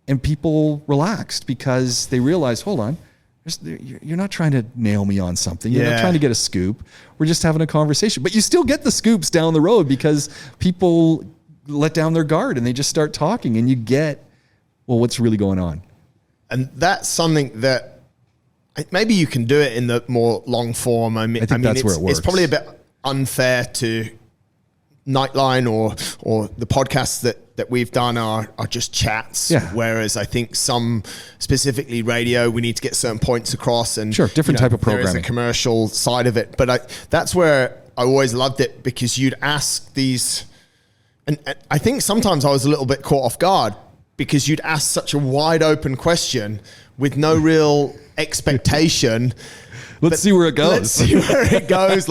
[SPEAKER 2] and people relaxed because they realized, hold on, you're not trying to nail me on something. You're not trying to get a scoop. We're just having a conversation. But you still get the scoops down the road because people let down their guard and they just start talking, and you get, well, what's really going on? And
[SPEAKER 1] that's something that maybe you can do it in the more long form. I mean
[SPEAKER 2] that's where it works.
[SPEAKER 1] It's probably a bit unfair to Nightline or the podcasts that we've done are just chats. Whereas I think some, specifically radio, we need to get certain points across, and
[SPEAKER 2] different type of programming.
[SPEAKER 1] There is a commercial side of it, but that's where I always loved it, because you'd ask these, and I think sometimes I was a little bit caught off guard because you'd ask such a wide open question with no real expectation.
[SPEAKER 2] Let's see where it goes.
[SPEAKER 1] Let's see where it goes.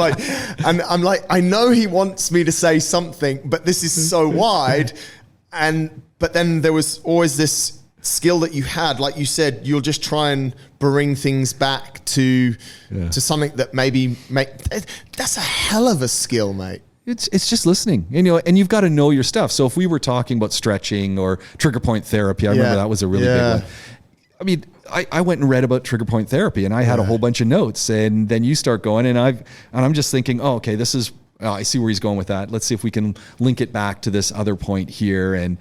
[SPEAKER 1] And I'm like, I know he wants me to say something, but this is so wide. But then there was always this skill that you had, like you said, you'll just try and bring things back to something that that's a hell of a skill, mate.
[SPEAKER 2] It's just listening, and you've got to know your stuff. So if we were talking about stretching or trigger point therapy, I remember that was a really big one. I mean, I went and read about trigger point therapy, and I had a whole bunch of notes, and then you start going, and I'm just thinking, oh, okay, this is, I see where he's going with that. Let's see if we can link it back to this other point here, and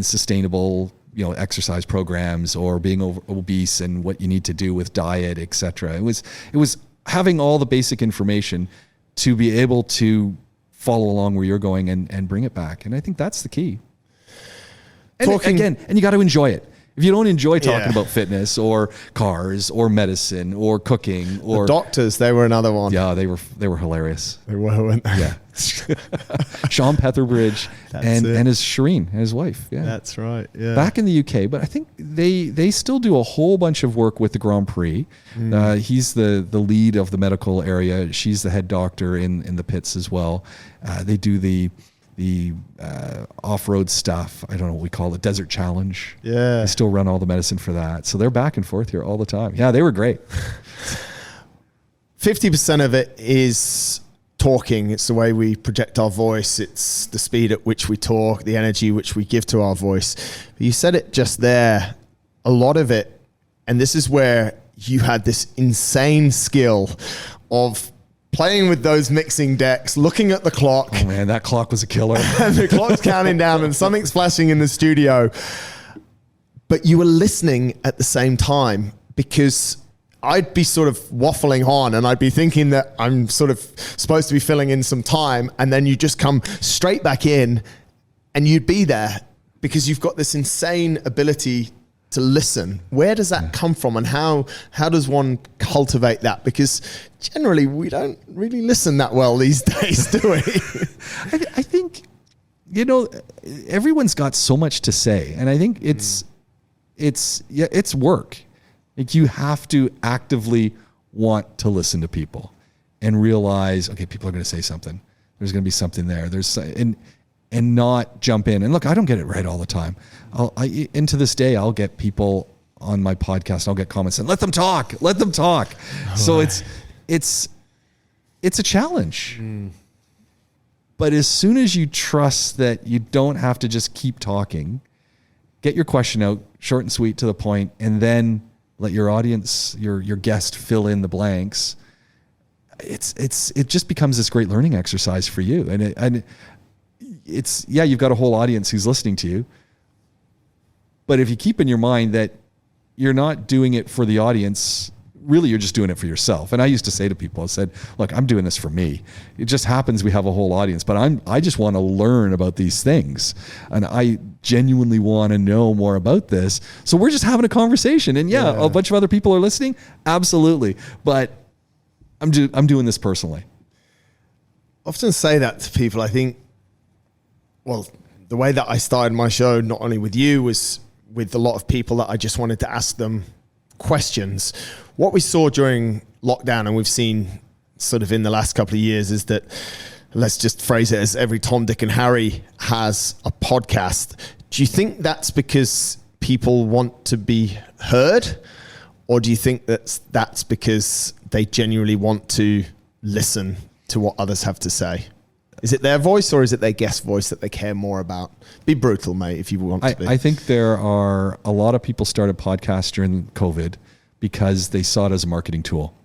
[SPEAKER 2] sustainable, exercise programs, or being obese and what you need to do with diet, etc. It was having all the basic information to be able to follow along where you're going and bring it back. And I think that's the key. And you got to enjoy it. If you don't enjoy talking about fitness or cars or medicine or cooking or
[SPEAKER 1] the doctors, they were another one.
[SPEAKER 2] Yeah, they were hilarious.
[SPEAKER 1] They were, weren't they?
[SPEAKER 2] Yeah. Sean Petherbridge and his Shireen, his wife. Yeah,
[SPEAKER 1] that's right. Yeah.
[SPEAKER 2] Back in the UK, but I think they still do a whole bunch of work with the Grand Prix. He's the lead of the medical area. She's the head doctor in the pits as well. They do the off-road stuff. I don't know what we call it, Desert Challenge.
[SPEAKER 1] Yeah.
[SPEAKER 2] They still run all the medicine for that. So they're back and forth here all the time. Yeah, they were great.
[SPEAKER 1] 50% of it is talking. It's the way we project our voice. It's the speed at which we talk, the energy which we give to our voice. But you said it just there, a lot of it, and this is where you had this insane skill of playing with those mixing decks, looking at the clock.
[SPEAKER 2] Oh man, that clock was a killer.
[SPEAKER 1] And the clock's counting down and something's flashing in the studio. But you were listening at the same time, because I'd be sort of waffling on and I'd be thinking that I'm sort of supposed to be filling in some time, and then you just come straight back in and you'd be there because you've got this insane ability to listen. Where does that come from, and how does one cultivate that? Because generally we don't really listen that well these days, do we?
[SPEAKER 2] I think, everyone's got so much to say, and I think it's work. Like, you have to actively want to listen to people and realize, okay, people are going to say something. There's going to be something there. And not jump in. And look, I don't get it right all the time. And to this day, I'll get people on my podcast. I'll get comments saying, let them talk. Oh, so it's a challenge. But as soon as you trust that you don't have to just keep talking, get your question out, short and sweet, to the point, and then let your audience, your guest, fill in the blanks. It just becomes this great learning exercise for you. And you've got a whole audience who's listening to you. But if you keep in your mind that you're not doing it for the audience, really you're just doing it for yourself. And I used to say to people, I said, look, I'm doing this for me. It just happens we have a whole audience, but I just want to learn about these things. And I genuinely want to know more about this. So we're just having a conversation. And a bunch of other people are listening. Absolutely. But I'm doing this personally.
[SPEAKER 1] I often say that to people. I think, well, the way that I started my show, not only with you, was with a lot of people that I just wanted to ask them questions. What we saw during lockdown, and we've seen sort of in the last couple of years, is that, let's just phrase it as, every Tom, Dick and Harry has a podcast. Do you think that's because people want to be heard? Or do you think that's because they genuinely want to listen to what others have to say? Is it their voice, or is it their guest voice that they care more about? Be brutal, mate, if you want to be.
[SPEAKER 2] I think there are a lot of people started podcasts during COVID because they saw it as a marketing tool.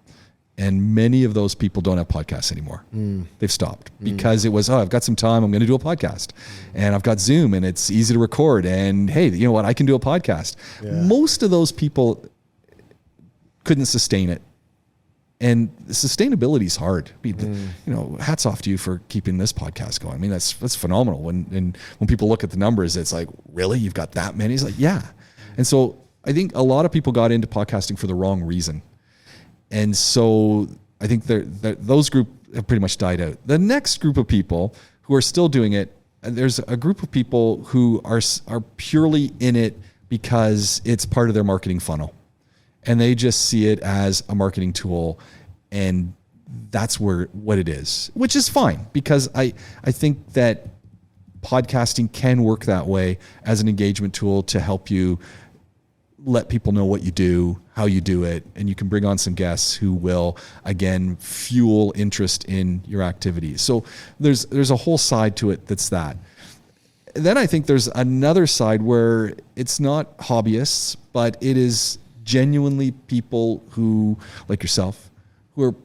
[SPEAKER 2] And many of those people don't have podcasts anymore. They've stopped because it was, I've got some time, I'm going to do a podcast. And I've got Zoom and it's easy to record. And hey, you know what? I can do a podcast. Yeah. Most of those people couldn't sustain it. And sustainability is hard. Hats off to you for keeping this podcast going. I mean, that's phenomenal. When people look at the numbers, it's like, really? You've got that many? It's like, yeah. And so I think a lot of people got into podcasting for the wrong reason. And so I think those group have pretty much died out. The next group of people who are still doing it, there's a group of people who are purely in it because it's part of their marketing funnel. And they just see it as a marketing tool, and that's what it is, which is fine, because I think that podcasting can work that way as an engagement tool to help you let people know what you do, how you do it, and you can bring on some guests who will, again, fuel interest in your activities. So there's a whole side to it that's that. Then I think there's another side where it's not hobbyists, but it is genuinely people who, like yourself, who are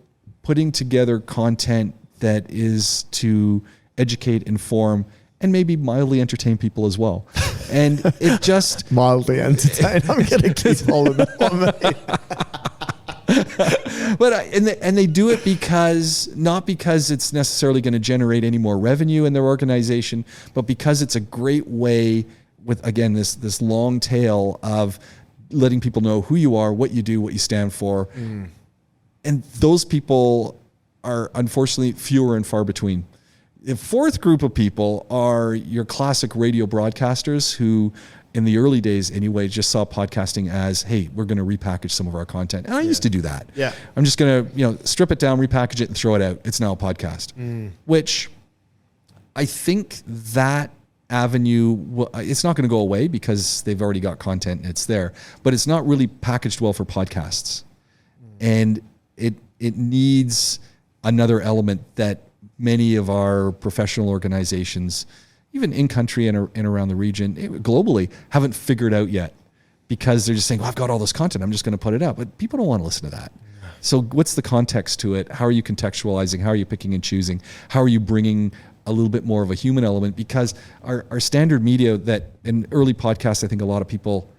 [SPEAKER 2] putting together content that is to educate, inform, and maybe mildly entertain people as well. And it just...
[SPEAKER 1] mildly entertain. I'm going to keep holding that on me.
[SPEAKER 2] But they do it not because it's necessarily going to generate any more revenue in their organization, but because it's a great way with, again, this long tail of letting people know who you are, what you do, what you stand for. And those people are unfortunately fewer and far between. The fourth group of people are your classic radio broadcasters who, in the early days anyway, just saw podcasting as, hey, we're going to repackage some of our content. And I used to do that. Yeah. I'm just going to, strip it down, repackage it, and throw it out. It's now a podcast, which I think that avenue, it's not going to go away because they've already got content and it's there, but it's not really packaged well for podcasts. And it needs another element that many of our professional organizations, even in country and around the region, globally, haven't figured out yet, because they're just saying, well, I've got all this content, I'm just going to put it out. But people don't want to listen to that. So what's the context to it? How are you contextualizing? How are you picking and choosing? How are you bringing a little bit more of a human element? Because our standard media that in early podcasts, I think a lot of people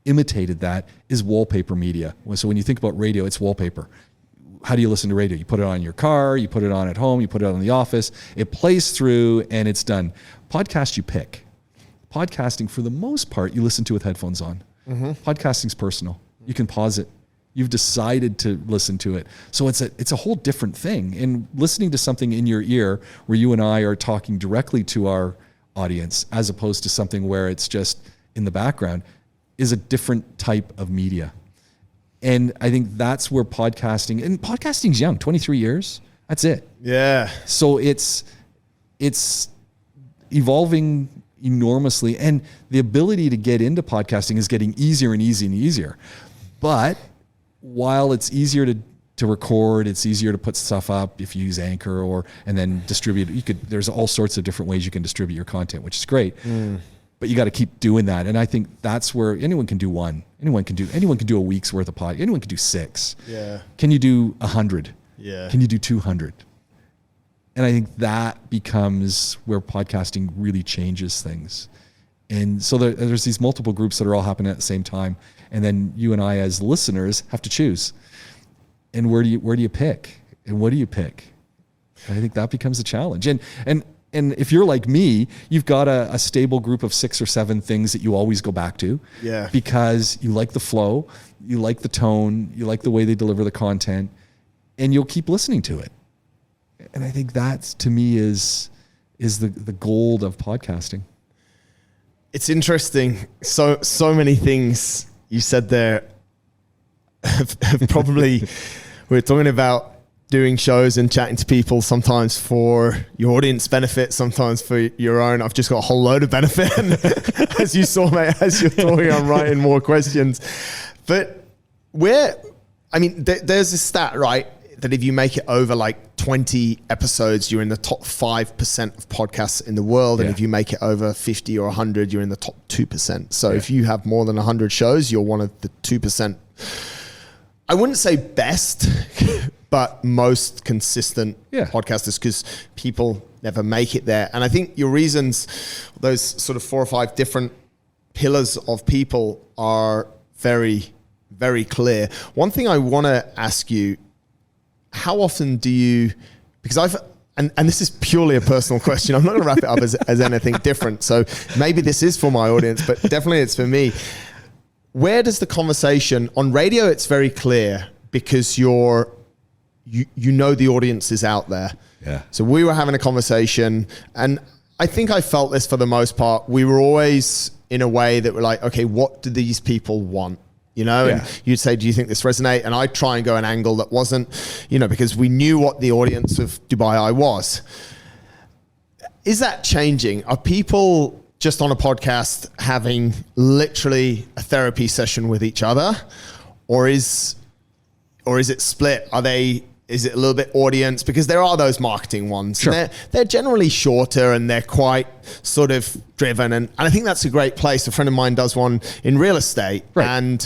[SPEAKER 2] imitated that, is wallpaper media. So when you think about radio, it's wallpaper. how do you listen to radio? You put it on in your car, you put it on at home, you put it on in the office, it plays through and it's done. Podcast you pick. Podcasting, for the most part, you listen to with headphones on. Podcasting's personal. You can pause it. You've decided to listen to it. So it's a whole different thing. And listening to something in your ear where you and I are talking directly to our audience as opposed to something where it's just in the background is a different type of media. And I think that's where podcasting's young, 23 years. That's it.
[SPEAKER 1] Yeah.
[SPEAKER 2] So it's evolving enormously, and the ability to get into podcasting is getting easier and easier and easier. But while it's easier to record, it's easier to put stuff up if you use Anchor and then distribute. There's all sorts of different ways you can distribute your content, which is great. But you got to keep doing that. And I think that's where anyone can do one. Anyone can do a week's worth of pod. Anyone can do 6.
[SPEAKER 1] Yeah.
[SPEAKER 2] Can you do 100?
[SPEAKER 1] Yeah.
[SPEAKER 2] Can you do 200? And I think that becomes where podcasting really changes things. And so there's these multiple groups that are all happening at the same time. And then you and I as listeners have to choose. And where do you pick? And what do you pick? And I think that becomes a challenge. And if you're like me, you've got a stable group of 6 or 7 things that you always go back to.
[SPEAKER 1] Yeah.
[SPEAKER 2] Because you like the flow, you like the tone, you like the way they deliver the content, and you'll keep listening to it. And I think that, to me, is the gold of podcasting.
[SPEAKER 1] It's interesting. So many things you said there have probably, we're talking about doing shows and chatting to people, sometimes for your audience benefit, sometimes for your own. I've just got a whole load of benefit. And as you saw, mate, as you're talking, I'm writing more questions. But there's a stat, right, that if you make it over like 20 episodes, you're in the top 5% of podcasts in the world. And if you make it over 50 or 100, you're in the top 2%. So if you have more than 100 shows, you're one of the 2%. I wouldn't say best, but most consistent podcasters, because people never make it there. And I think your reasons, those sort of 4 or 5 different pillars of people, are very, very clear. One thing I want to ask you, how often do you, because and this is purely a personal question, I'm not going to wrap it up as anything different. So maybe this is for my audience, but definitely it's for me. Where does the conversation on radio? It's very clear because you know the audience is out there.
[SPEAKER 2] Yeah.
[SPEAKER 1] So we were having a conversation, and I think I felt this for the most part. We were always in a way that we're like, okay, what do these people want? You know, and you'd say, do you think this resonate? And I'd try and go an angle that wasn't, because we knew what the audience of Dubai Eye was. Is that changing? Are people just on a podcast having literally a therapy session with each other, or is it split? Is it a little bit audience? Because there are those marketing ones.
[SPEAKER 2] Sure.
[SPEAKER 1] And they're generally shorter and they're quite sort of driven. And I think that's a great place. A friend of mine does one in real estate. Right. And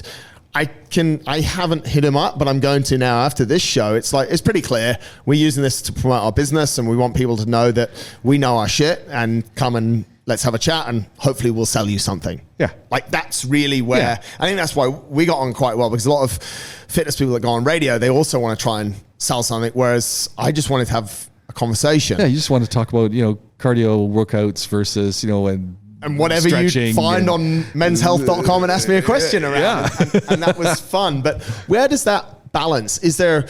[SPEAKER 1] I haven't hit him up, but I'm going to now after this show. It's pretty clear. We're using this to promote our business, and we want people to know that we know our shit, and come and let's have a chat, and hopefully we'll sell you something. Yeah. Like that's really where, I think that's why we got on quite well, because a lot of fitness people that go on radio, they also want to try and sell something. Whereas I just wanted to have a conversation.
[SPEAKER 2] Yeah. You just want to talk about, cardio workouts versus,
[SPEAKER 1] and whatever you find on menshealth.com and ask me a question around. Yeah. And that was fun. But where does that balance? Is there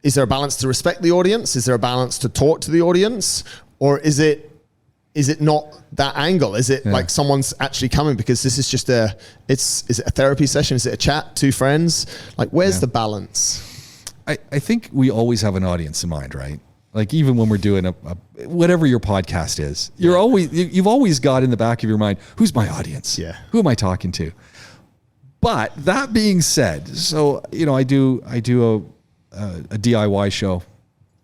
[SPEAKER 1] a balance to respect the audience? Is there a balance to talk to the audience? Or is it not that angle? Is it like someone's actually coming because this is just is it a therapy session? Is it a chat, 2 friends? Like, where's the balance?
[SPEAKER 2] I think we always have an audience in mind, right? Like, even when we're doing whatever your podcast is, you've always got in the back of your mind, who's my audience? Yeah. Who am I talking to? But that being said, so, I do a DIY show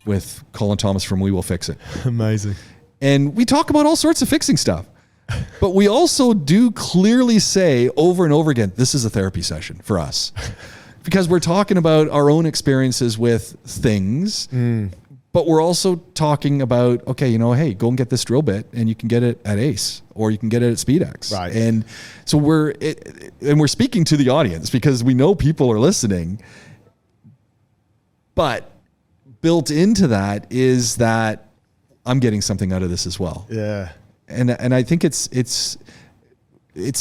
[SPEAKER 2] with Colin Thomas from We Will Fix It.
[SPEAKER 1] Amazing.
[SPEAKER 2] And we talk about all sorts of fixing stuff. But we also do clearly say over and over again, this is a therapy session for us. Because we're talking about our own experiences with things, but we're also talking about, okay, hey, go and get this drill bit, and you can get it at Ace, or you can get it at SpeedX. Right. And so we're speaking to the audience because we know people are listening. But built into that is that I'm getting something out of this as well.
[SPEAKER 1] Yeah.
[SPEAKER 2] And I think it's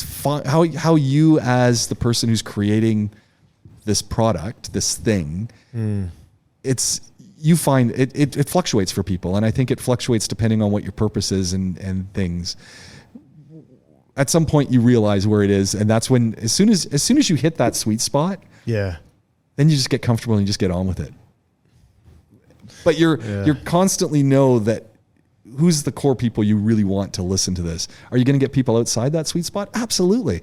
[SPEAKER 2] fun how you, as the person who's creating this product, this thing, you find it fluctuates for people. And I think it fluctuates depending on what your purpose is and things. At some point you realize where it is. And that's when, as soon as you hit that sweet spot,
[SPEAKER 1] yeah,
[SPEAKER 2] then you just get comfortable and you just get on with it. But you're constantly know that who's the core people you really want to listen to this. Are you going to get people outside that sweet spot? Absolutely.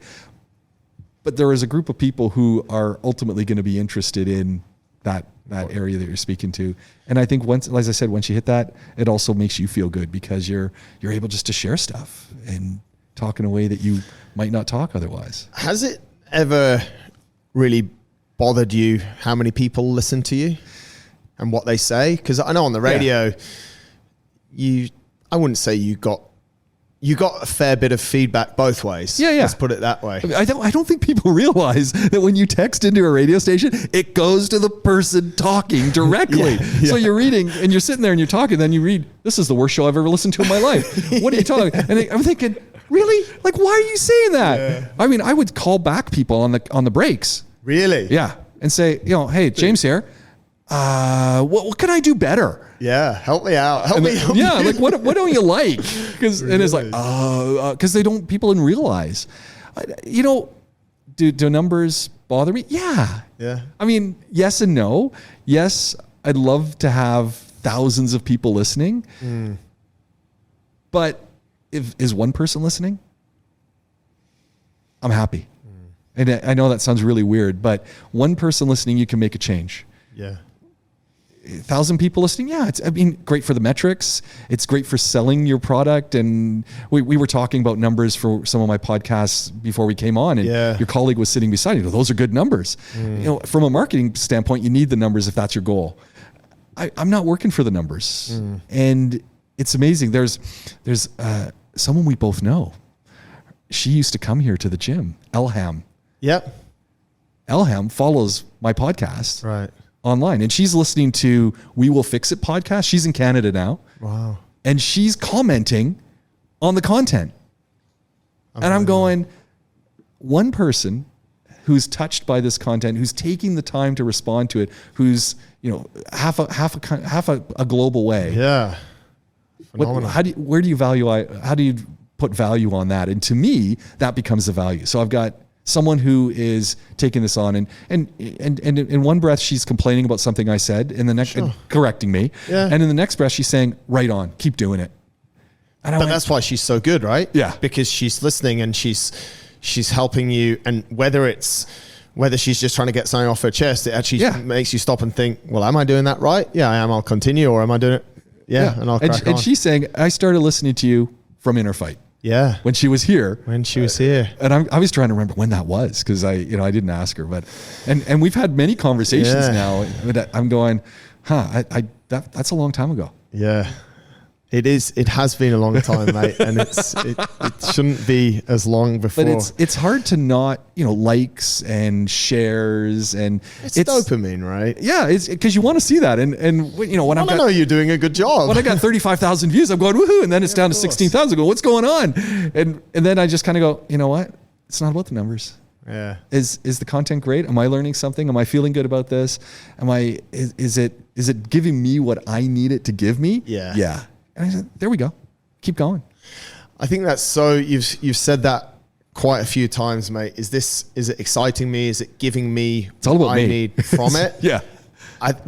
[SPEAKER 2] But there is a group of people who are ultimately going to be interested in that area that you're speaking to. And I think once, as I said, once you hit that, it also makes you feel good because you're able just to share stuff and talk in a way that you might not talk otherwise.
[SPEAKER 1] Has it ever really bothered you how many people listen to you and what they say? Because I know on the radio, I wouldn't say you got a fair bit of feedback both ways.
[SPEAKER 2] Yeah.
[SPEAKER 1] Let's put it that way.
[SPEAKER 2] I don't think people realize that when you text into a radio station, it goes to the person talking directly. So you're reading and you're sitting there and you're talking, then you read, this is the worst show I've ever listened to in my life. What are you talking? And I'm thinking, really? Like, why are you saying that? Yeah. I mean, I would call back people on the breaks.
[SPEAKER 1] Really?
[SPEAKER 2] Yeah. And say, hey, James here. What can I do better?
[SPEAKER 1] Yeah, help me out. Help me.
[SPEAKER 2] Like what don't you like? Because and it's like, because people didn't realize. Do numbers bother me? Yeah. I mean, yes and no. Yes, I'd love to have thousands of people listening, but is one person listening? I'm happy. And I know that sounds really weird, but one person listening, you can make a change.
[SPEAKER 1] Yeah.
[SPEAKER 2] 1,000 people listening. Yeah. Great for the metrics. It's great for selling your product. And we were talking about numbers for some of my podcasts before we came on, and your colleague was sitting beside you. Those are good numbers. From a marketing standpoint, you need the numbers if that's your goal. I'm not working for the numbers. And it's amazing. There's someone we both know. She used to come here to the gym, Elham.
[SPEAKER 1] Yep.
[SPEAKER 2] Elham follows my podcast.
[SPEAKER 1] Right.
[SPEAKER 2] Online, and she's listening to We Will Fix It podcast. She's in Canada now.
[SPEAKER 1] Wow.
[SPEAKER 2] And she's commenting on the content. And I'm going, one person who's touched by this content, who's taking the time to respond to it, who's, half a global way.
[SPEAKER 1] Yeah.
[SPEAKER 2] How do you put value on that? And to me, that becomes the value. So I've got someone who is taking this on and in one breath she's complaining about something I said, in the next and correcting me, and in the next breath she's saying, right on, keep doing it. And
[SPEAKER 1] that's why she's so good, right?
[SPEAKER 2] Yeah,
[SPEAKER 1] because she's listening and she's helping you, and whether she's just trying to get something off her chest, it actually makes you stop and think, well, am I doing that right? Yeah, I am. I'll continue, or am I doing it? And I'll crack on. And she's saying, I started listening to you from InnerFight. Yeah.
[SPEAKER 2] When she was here.
[SPEAKER 1] And
[SPEAKER 2] I was trying to remember when that was, because I didn't ask her, but and we've had many conversations now. I'm going, that's a long time ago.
[SPEAKER 1] Yeah. It is. It has been a long time, mate, and it shouldn't be as long before.
[SPEAKER 2] But it's hard to not, likes and shares, and
[SPEAKER 1] it's dopamine, right?
[SPEAKER 2] Yeah, it's because you want to see that, and when
[SPEAKER 1] I know you're doing a good job.
[SPEAKER 2] When I got 35,000 views, I'm going woohoo, and then it's down to 16,000. Go, what's going on? And then I just kind of go, you know what? It's not about the numbers.
[SPEAKER 1] Yeah.
[SPEAKER 2] Is the content great? Am I learning something? Am I feeling good about this? Is it giving me what I need it to give me?
[SPEAKER 1] Yeah.
[SPEAKER 2] Yeah. And I said, there we go. Keep going.
[SPEAKER 1] I think that's so, you've said that quite a few times, mate. Is it exciting me? Is it giving me
[SPEAKER 2] what
[SPEAKER 1] I need from it?
[SPEAKER 2] Yeah.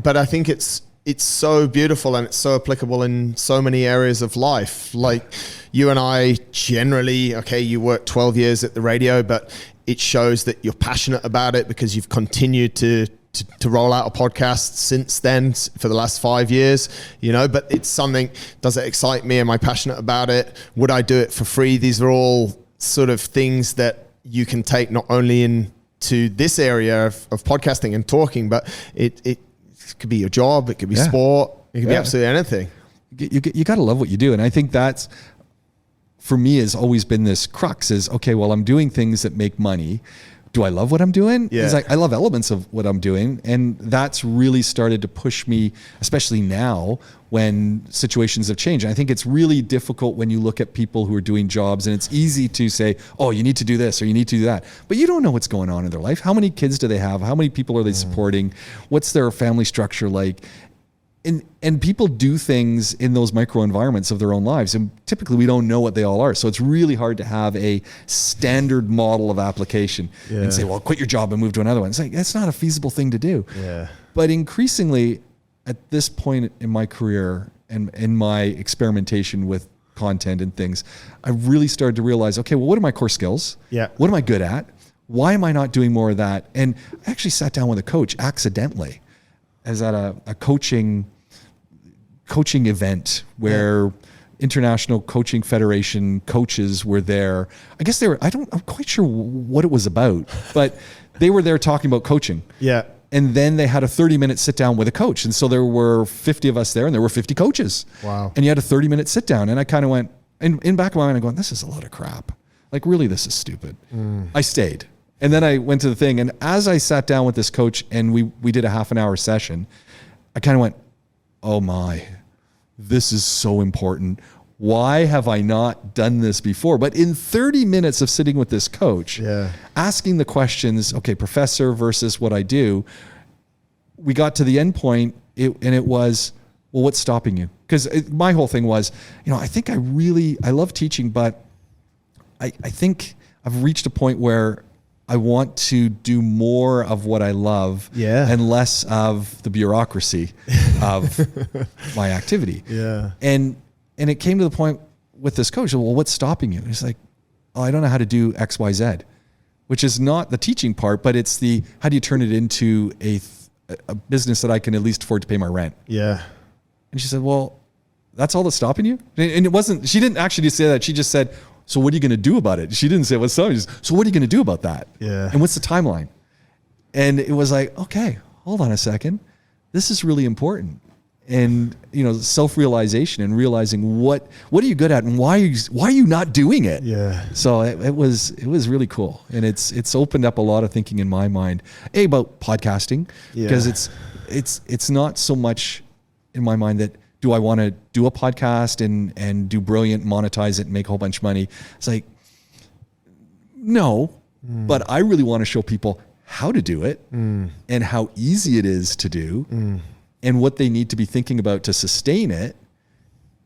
[SPEAKER 1] But I think it's so beautiful, and it's so applicable in so many areas of life. Like you and I generally, you work 12 years at the radio, but it shows that you're passionate about it because you've continued to roll out a podcast since then for the last 5 years, but it's something, does it excite me? Am I passionate about it? Would I do it for free? These are all sort of things that you can take not only into this area of podcasting and talking, but it could be your job. It could be sport. It could be absolutely anything.
[SPEAKER 2] You got to love what you do. And I think that's, for me, has always been this crux is, okay, well, I'm doing things that make money, do I love what I'm doing?
[SPEAKER 1] Yeah.
[SPEAKER 2] It's like, I love elements of what I'm doing. And that's really started to push me, especially now when situations have changed. And I think it's really difficult when you look at people who are doing jobs, and it's easy to say, oh, you need to do this or you need to do that. But you don't know what's going on in their life. How many kids do they have? How many people are they supporting? What's their family structure like? And people do things in those micro environments of their own lives. And typically we don't know what they all are. So it's really hard to have a standard model of application and say, well, quit your job and move to another one. It's like, that's not a feasible thing to do.
[SPEAKER 1] Yeah.
[SPEAKER 2] But increasingly at this point in my career and in my experimentation with content and things, I really started to realize, okay, well, what are my core skills?
[SPEAKER 1] Yeah.
[SPEAKER 2] What am I good at? Why am I not doing more of that? And I actually sat down with a coach accidentally. I was at a coaching event where International Coaching Federation coaches were there. I guess I'm quite sure what it was about, but they were there talking about coaching.
[SPEAKER 1] Yeah.
[SPEAKER 2] And then they had a 30-minute sit down with a coach. And so there were 50 of us there and there were 50 coaches.
[SPEAKER 1] Wow.
[SPEAKER 2] And you had a 30-minute sit down. And I kind of went, in back of my mind, I'm going, this is a load of crap. Like, really, this is stupid. I stayed. And then I went to the thing. And as I sat down with this coach and we did a half an hour session, I kind of went, oh my, this is so important. Why have I not done this before? But in 30 minutes of sitting with this coach, asking the questions, okay, professor versus what I do, we got to the end point and it was, well, what's stopping you? Because my whole thing was, I think I love teaching, but I think I've reached a point where I want to do more of what I love and less of the bureaucracy of my activity.
[SPEAKER 1] Yeah.
[SPEAKER 2] And it came to the point with this coach, well, what's stopping you? He's like, oh, I don't know how to do X, Y, Z, which is not the teaching part, but it's how do you turn it into a business that I can at least afford to pay my rent?
[SPEAKER 1] Yeah.
[SPEAKER 2] And she said, well, that's all that's stopping you? And it wasn't, she didn't actually say that. She just said, so what are you going to do about it? She didn't say what's stopping you. So what are you going to do about that?
[SPEAKER 1] Yeah.
[SPEAKER 2] And what's the timeline? And it was like, okay, hold on a second. This is really important. And, self-realization and realizing what are you good at and why are you not doing it?
[SPEAKER 1] Yeah.
[SPEAKER 2] So it was really cool. And it's opened up a lot of thinking in my mind, about podcasting, because it's not so much in my mind that, do I want to do a podcast and do brilliant, monetize it and make a whole bunch of money? It's like, no, but I really want to show people how to do it and how easy it is to do and what they need to be thinking about to sustain it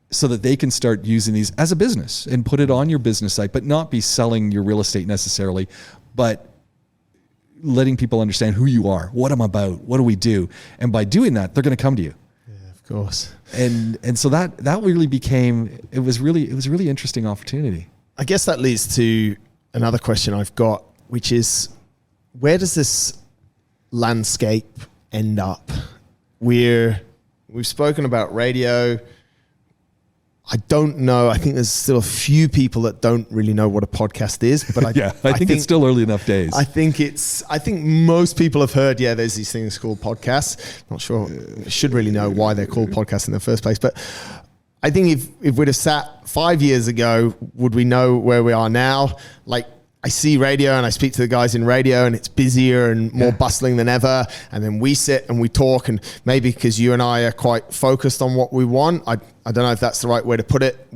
[SPEAKER 2] so that they can start using these as a business and put it on your business site, but not be selling your real estate necessarily, but letting people understand who you are, what I'm about, what do we do? And by doing that, they're going to come to you.
[SPEAKER 1] Of course.
[SPEAKER 2] And so that really became, it was really interesting opportunity.
[SPEAKER 1] I guess that leads to another question I've got, which is, where does this landscape end up? We've spoken about radio. I don't know. I think there's still a few people that don't really know what a podcast is, but I
[SPEAKER 2] think it's still early enough days.
[SPEAKER 1] I think most people have heard, there's these things called podcasts. Not sure, should really know why they're called podcasts in the first place, but I think if we'd have sat 5 years ago, would we know where we are now? Like, I see radio and I speak to the guys in radio and it's busier and more bustling than ever. And then we sit and we talk, and maybe because you and I are quite focused on what we want, I don't know if that's the right way to put it.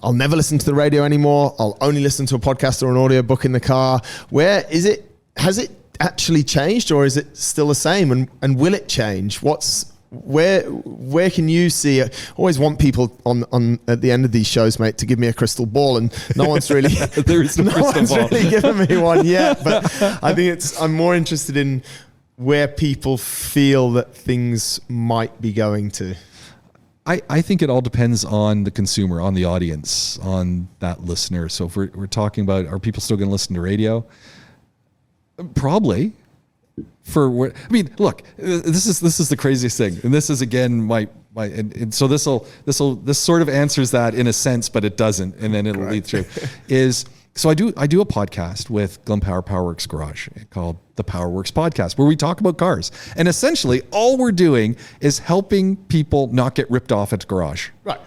[SPEAKER 1] I'll never listen to the radio anymore. I'll only listen to a podcast or an audiobook in the car. Where is it? Has it actually changed, or is it still the same? And will it change? Where can you see it? I always want people on at the end of these shows, mate, to give me a crystal ball, and no one's really
[SPEAKER 2] there is no crystal ball.
[SPEAKER 1] Really given me one yet. But I think I'm more interested in where people feel that things might be going to.
[SPEAKER 2] I think it all depends on the consumer, on the audience, on that listener. So if we're talking about, are people still going to listen to radio? Probably. Look, this is the craziest thing, and this is again so this sort of answers that in a sense, but it doesn't, and then it'll lead through. So I do a podcast with Glen Power Powerworks Garage called the Powerworks Podcast, where we talk about cars, and essentially all we're doing is helping people not get ripped off at the garage.
[SPEAKER 1] Right.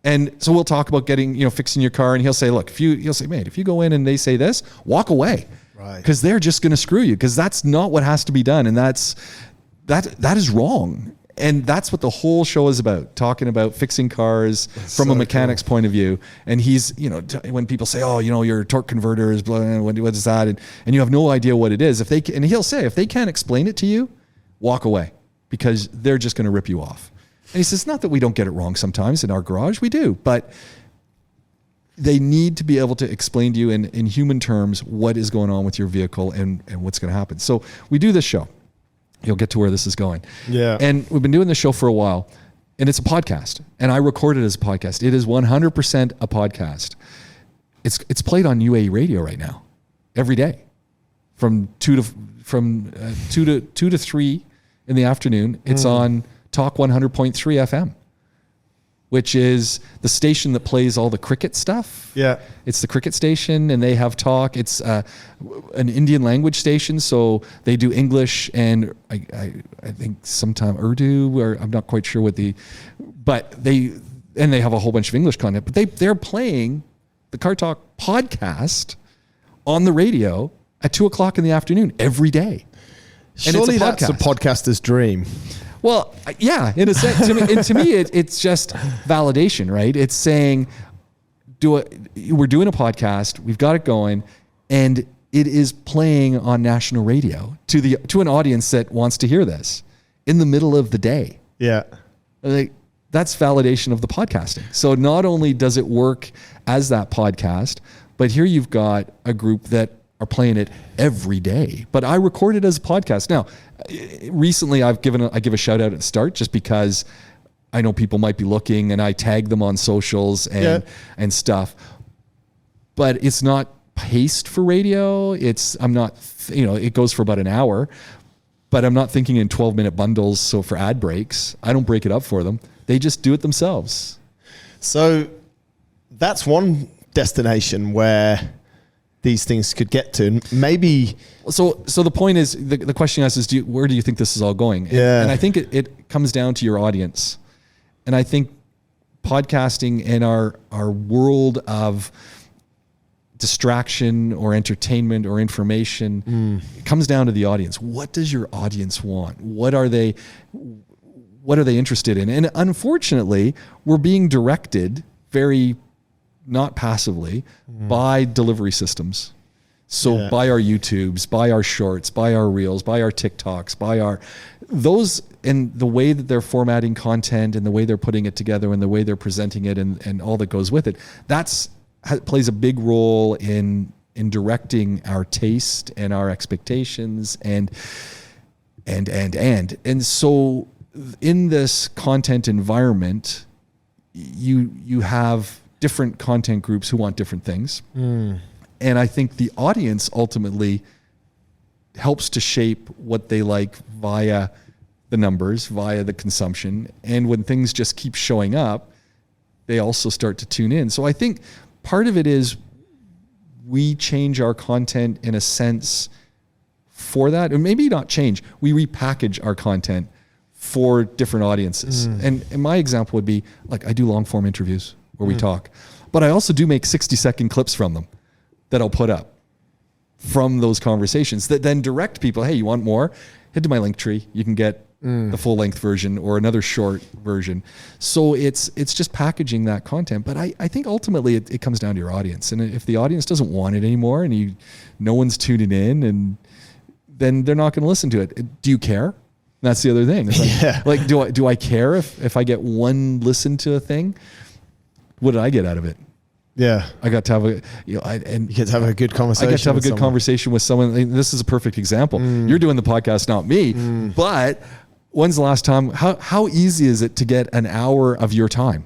[SPEAKER 2] And so we'll talk about fixing your car, and he'll say, look, he'll say, mate, if you go in and they say this, walk away.
[SPEAKER 1] Right.
[SPEAKER 2] Because they're just going to screw you, because that's not what has to be done. And that is wrong. And that's what the whole show is about, talking about fixing cars from a mechanic's point of view. And he's, when people say, oh, your torque converter is blah, what is that? And you have no idea what it is. And he'll say, if they can't explain it to you, walk away, because they're just going to rip you off. And he says, not that we don't get it wrong sometimes in our garage, we do, but they need to be able to explain to you in human terms what is going on with your vehicle and what's going to happen. So we do this show. You'll get to where this is going.
[SPEAKER 1] Yeah.
[SPEAKER 2] And we've been doing this show for a while, and it's a podcast, and I record it as a podcast. It is 100% a podcast. It's played on UAE radio right now, every day, from 2 to 3 in the afternoon. It's on Talk 100.3 FM, which is the station that plays all the cricket stuff.
[SPEAKER 1] Yeah.
[SPEAKER 2] It's the cricket station, and they have talk. It's an Indian language station, so they do English and I think sometimes Urdu, or I'm not quite sure but they have a whole bunch of English content, but they're playing the Car Talk podcast on the radio at 2:00 in the afternoon every day. And
[SPEAKER 1] Surely
[SPEAKER 2] it's
[SPEAKER 1] that's a podcaster's dream.
[SPEAKER 2] Well, yeah, in a sense. To me, it's just validation, right? It's saying, we're doing a podcast, we've got it going, and it is playing on national radio to an audience that wants to hear this in the middle of the day.
[SPEAKER 1] Yeah.
[SPEAKER 2] Like, that's validation of the podcasting. So not only does it work as that podcast, but here you've got a group that are playing it every day. But I record it as a podcast. Now, recently I give a shout out at the start, just because I know people might be looking, and I tag them on socials and stuff. But it's not paced for radio. It goes for about an hour, but I'm not thinking in 12-minute bundles. So for ad breaks, I don't break it up for them. They just do it themselves.
[SPEAKER 1] So that's one destination where these things could get to. Maybe.
[SPEAKER 2] So the point is, the question is where do you think this is all going?
[SPEAKER 1] Yeah.
[SPEAKER 2] And I think it comes down to your audience. And I think podcasting in our world of distraction or entertainment or information, it comes down to the audience. What does your audience want? What are they interested in? And unfortunately, we're being directed very not passively by delivery systems. So by our YouTubes, by our shorts, by our reels, by our TikToks, and the way that they're formatting content and the way they're putting it together and the way they're presenting it and all that goes with it, plays a big role in directing our taste and our expectations and so in this content environment, you have different content groups who want different things. And I think the audience ultimately helps to shape what they like via the numbers, via the consumption. And when things just keep showing up, they also start to tune in. So I think part of it is we change our content in a sense for that, or maybe not change, we repackage our content for different audiences. And my example would be, like, I do long form interviews where we talk, but I also do make 60-second clips from them that I'll put up from those conversations that then direct people, hey, you want more? Head to my link tree. You can get the full length version or another short version. So it's just packaging that content. But I think ultimately it comes down to your audience. And if the audience doesn't want it anymore and no one's tuning in, and then they're not going to listen to it. Do you care? That's the other thing. It's like, do I care if I get one listen to a thing? What did I get out of it? Yeah, I got to have you get to have a good conversation. I got to have a good conversation with someone. This is a perfect example. You're doing the podcast, not me. But when's the last time? How easy is it to get an hour of your time?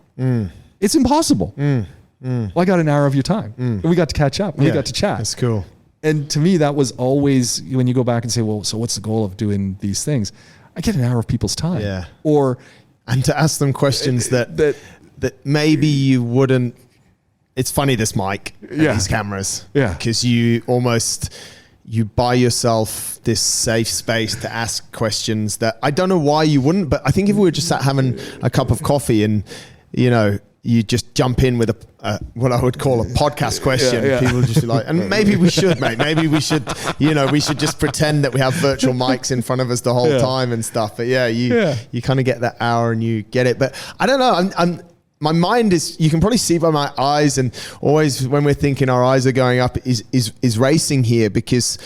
[SPEAKER 2] It's impossible. Well, I got an hour of your time, and we got to catch up. And we got to chat. That's cool. And to me, that was always, when you go back and say, well, so what's the goal of doing these things? I get an hour of people's time. Yeah. And to ask them questions that maybe you wouldn't. It's funny, this mic, these cameras, because you buy yourself this safe space to ask questions that I don't know why you wouldn't, but I think if we were just sat having a cup of coffee and,
[SPEAKER 1] you just jump in with a what I would call a podcast question.
[SPEAKER 2] Yeah.
[SPEAKER 1] People just be like, and maybe we should, mate. Maybe we should, we should just pretend that we have virtual mics in front of us the whole time and stuff. But you kind of get that hour and you get it. But I don't know. My mind is, you can probably see by my eyes, and always when we're thinking our eyes are going up is racing here, because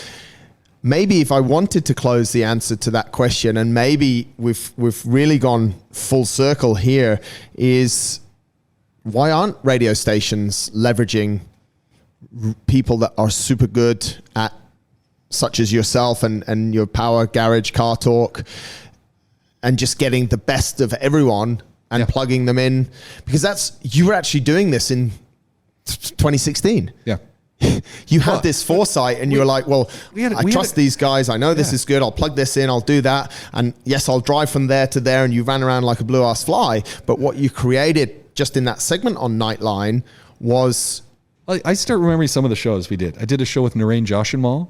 [SPEAKER 1] maybe if I wanted to close the answer to that question, and maybe we've really gone full circle here, is why aren't radio stations leveraging people that are super good at, such as yourself and your Power Garage Car Talk, and just getting the best of everyone and plugging them in? Because you were actually doing this in 2016.
[SPEAKER 2] Yeah.
[SPEAKER 1] You had this foresight, and you were like, well, I trust these guys. I know this is good. I'll plug this in. I'll do that. And yes, I'll drive from there to there. And you ran around like a blue ass fly. But what you created just in that segment on Nightline was...
[SPEAKER 2] I start remembering some of the shows we did. I did a show with Narain Joshinmal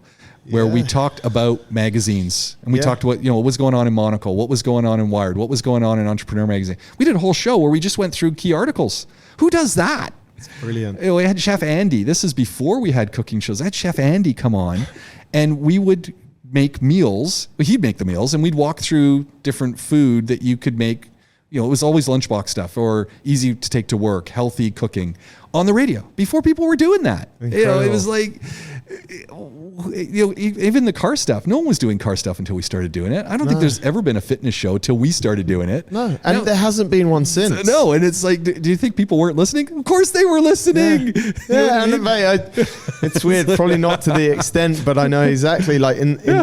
[SPEAKER 2] where we talked about magazines, and we talked about, what was going on in Monaco, what was going on in Wired, what was going on in Entrepreneur Magazine. We did a whole show where we just went through key articles. Who does that?
[SPEAKER 1] It's brilliant.
[SPEAKER 2] We had Chef Andy. This is before we had cooking shows. I had Chef Andy come on, and we would make meals. He'd make the meals, and we'd walk through different food that you could make. It was always lunchbox stuff or easy to take to work, healthy cooking on the radio before people were doing that.
[SPEAKER 1] Incredible.
[SPEAKER 2] It was like, even the car stuff. No one was doing car stuff until we started doing it. I don't think there's ever been a fitness show till we started doing it.
[SPEAKER 1] No, and there hasn't been one since.
[SPEAKER 2] No, and it's like, do you think people weren't listening? Of course they were listening.
[SPEAKER 1] Yeah, and mate, it's weird. Probably not to the extent, but I know exactly. Like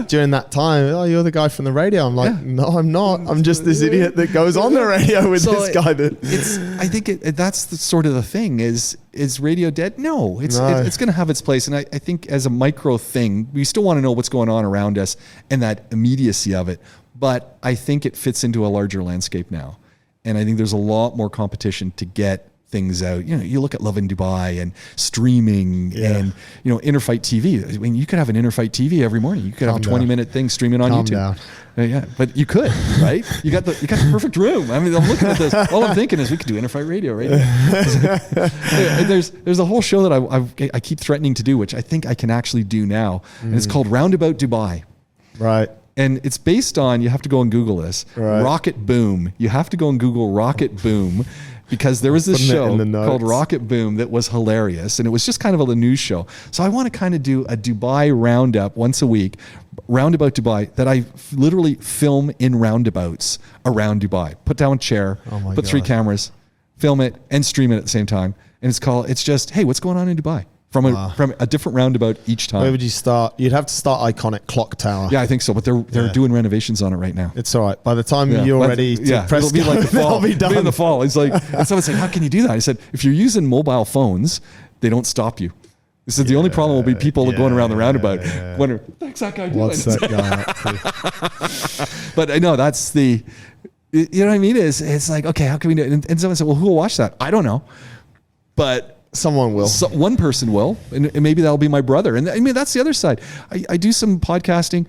[SPEAKER 1] during that time, oh, you're the guy from the radio. I'm like, no, I'm not. I'm just this idiot that goes on the radio with this guy.
[SPEAKER 2] I think that's the sort of the thing. Is radio dead? No, it's going to have its place. And I think as a micro thing, we still want to know what's going on around us and that immediacy of it. But I think it fits into a larger landscape now. And I think there's a lot more competition to get things out. You look at Love in Dubai and streaming and, InnerFight TV. I mean, you could have an InnerFight TV every morning. You could have a 20-minute thing streaming on YouTube. Yeah, but you could, right? You got the perfect room. I mean, I'm looking at this. All I'm thinking is we could do InnerFight Radio right now. There's a whole show that I keep threatening to do, which I think I can actually do now. And it's called Roundabout Dubai.
[SPEAKER 1] Right.
[SPEAKER 2] And it's based on, you have to go and Google this, Rocket Boom. You have to go and Google Rocket Boom, because there was this show called Rocket Boom that was hilarious, and it was just kind of a news show. So I want to kind of do a Dubai roundup once a week, Roundabout Dubai, that I literally film in roundabouts around Dubai. Put down a chair, put 3 cameras, film it, and stream it at the same time. And it's just, hey, what's going on in Dubai? From a different roundabout each time.
[SPEAKER 1] Where would you start? You'd have to start iconic clock tower.
[SPEAKER 2] Yeah, I think so. But they're doing renovations on it right now.
[SPEAKER 1] It's all right. By the time you're ready to press,
[SPEAKER 2] it'll be like the fall.
[SPEAKER 1] It'll be done.
[SPEAKER 2] It'll be in the fall. It's like, and someone said, how can you do that? I said, if you're using mobile phones, they don't stop you. This is the only problem will be people going around the roundabout. Wondering, what's that guy doing?
[SPEAKER 1] What's that guy up to?
[SPEAKER 2] But I know that's you know what I mean? It's like, okay, how can we do it? And someone said, well, who will watch that? I don't know. But
[SPEAKER 1] someone will.
[SPEAKER 2] One person will, and maybe that'll be my brother. And I mean, that's the other side. I do some podcasting.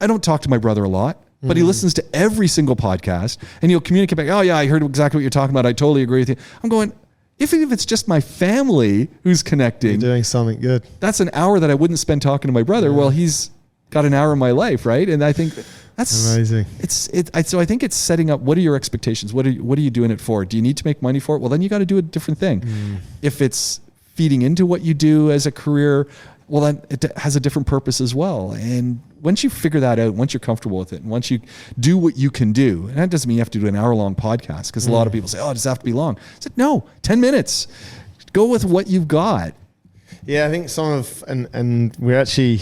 [SPEAKER 2] I don't talk to my brother a lot, but he listens to every single podcast, and he'll communicate back, oh yeah, I heard exactly what you're talking about. I totally agree with you. I'm going, if it's just my family who's connecting,
[SPEAKER 1] you're doing something good.
[SPEAKER 2] That's an hour that I wouldn't spend talking to my brother. Well, he's got an hour of my life, right? And I think that's
[SPEAKER 1] amazing.
[SPEAKER 2] So I think it's setting up, what are your expectations? What are you doing it for? Do you need to make money for it? Well, then you got to do a different thing. If it's feeding into what you do as a career, well, then it has a different purpose as well. And once you figure that out, once you're comfortable with it, and once you do what you can do, and that doesn't mean you have to do an hour-long podcast, because a lot of people say, oh, does it have to be long? I said, no, 10 minutes. Go with what you've got.
[SPEAKER 1] Yeah, I think and we're actually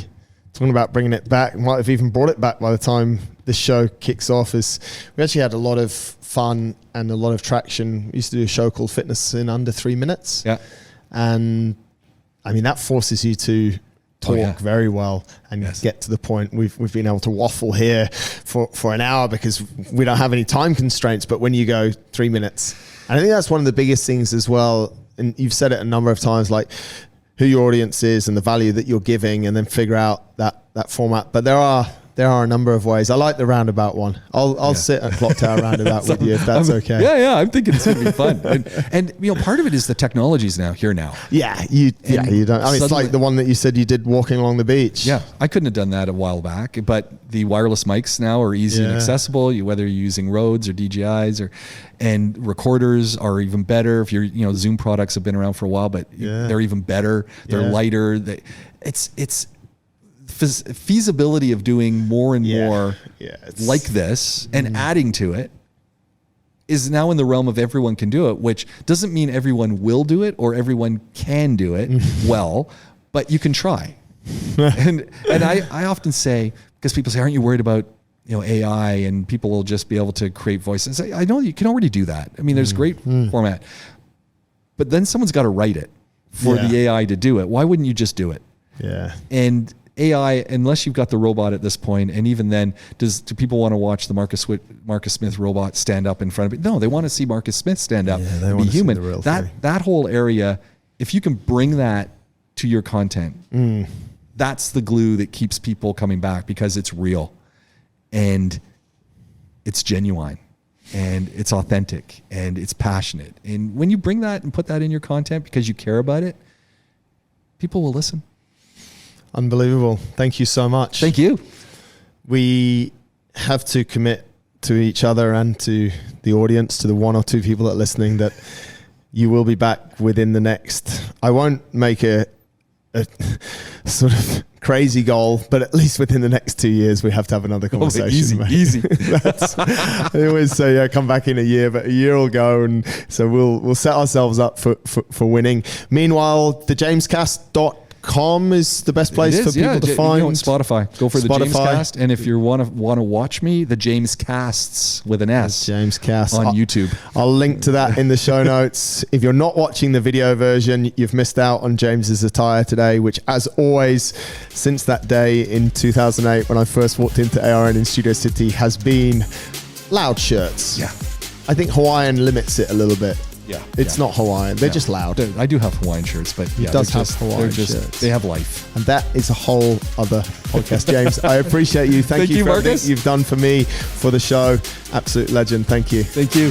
[SPEAKER 1] talking about bringing it back, might have even brought it back by the time this show kicks off, is we actually had a lot of fun and a lot of traction. We used to do a show called Fitness in Under 3 Minutes.
[SPEAKER 2] Yeah.
[SPEAKER 1] And I mean, that forces you to talk very well and get to the point. We've been able to waffle here for an hour because we don't have any time constraints, but when you go 3 minutes, and I think that's one of the biggest things as well, and you've said it a number of times, like who your audience is and the value that you're giving, and then figure out that format. But there are There are a number of ways. I like the roundabout one. I'll sit at Clock Tower roundabout with you if that's okay.
[SPEAKER 2] Yeah, I'm thinking it's gonna be fun. And part of it is the technology's here now.
[SPEAKER 1] Yeah, you don't. I mean, it's like the one that you said you did walking along the beach.
[SPEAKER 2] Yeah, I couldn't have done that a while back, but the wireless mics now are easy and accessible. Whether you're using Rodes or DJIs and recorders are even better. If you're, Zoom products have been around for a while, but they're even better. They're lighter. It's feasibility of doing more and more like this and adding to it is now in the realm of everyone can do it, which doesn't mean everyone will do it or everyone can do it well, but you can try. and I often say, because people say, aren't you worried about AI and people will just be able to create voices? I know you can already do that. I mean, there's great format, but then someone's got to write it for the AI to do it. Why wouldn't you just do it?
[SPEAKER 1] Yeah.
[SPEAKER 2] And AI, unless you've got the robot at this point, and even then, do people want to watch the Marcus Smith robot stand up in front of it? No, they want to see Marcus Smith stand up and be human. That whole area, if you can bring that to your content, that's the glue that keeps people coming back, because it's real and it's genuine and it's authentic and it's passionate. And when you bring that and put that in your content because you care about it, people will listen.
[SPEAKER 1] Unbelievable. Thank you so much.
[SPEAKER 2] Thank you.
[SPEAKER 1] We have to commit to each other and to the audience, to the one or two people that are listening, that you will be back within the next, I won't make a sort of crazy goal, but at least within the next 2 years, we have to have another conversation.
[SPEAKER 2] Easy.
[SPEAKER 1] I always say, come back in a year, but a year will go. And so we'll set ourselves up for winning. Meanwhile, the jamescast.com is the best place for people to find.
[SPEAKER 2] Spotify. Go for the James Cast, and if you want to watch me, the James Casts with an S.
[SPEAKER 1] James Cast
[SPEAKER 2] on YouTube.
[SPEAKER 1] I'll link to that in the show notes. If you're not watching the video version, you've missed out on James's attire today, which, as always, since that day in 2008 when I first walked into ARN in Studio City, has been loud shirts.
[SPEAKER 2] Yeah,
[SPEAKER 1] I think Hawaiian limits it a little bit.
[SPEAKER 2] Yeah,
[SPEAKER 1] it's not Hawaiian. They're just loud.
[SPEAKER 2] I do have Hawaiian shirts, but
[SPEAKER 1] he does have Hawaiian shirts.
[SPEAKER 2] They have life,
[SPEAKER 1] and that is a whole other podcast. James, I appreciate you. Thank you for everything you've done for me, for the show. Absolute legend. Thank you.
[SPEAKER 2] Thank you.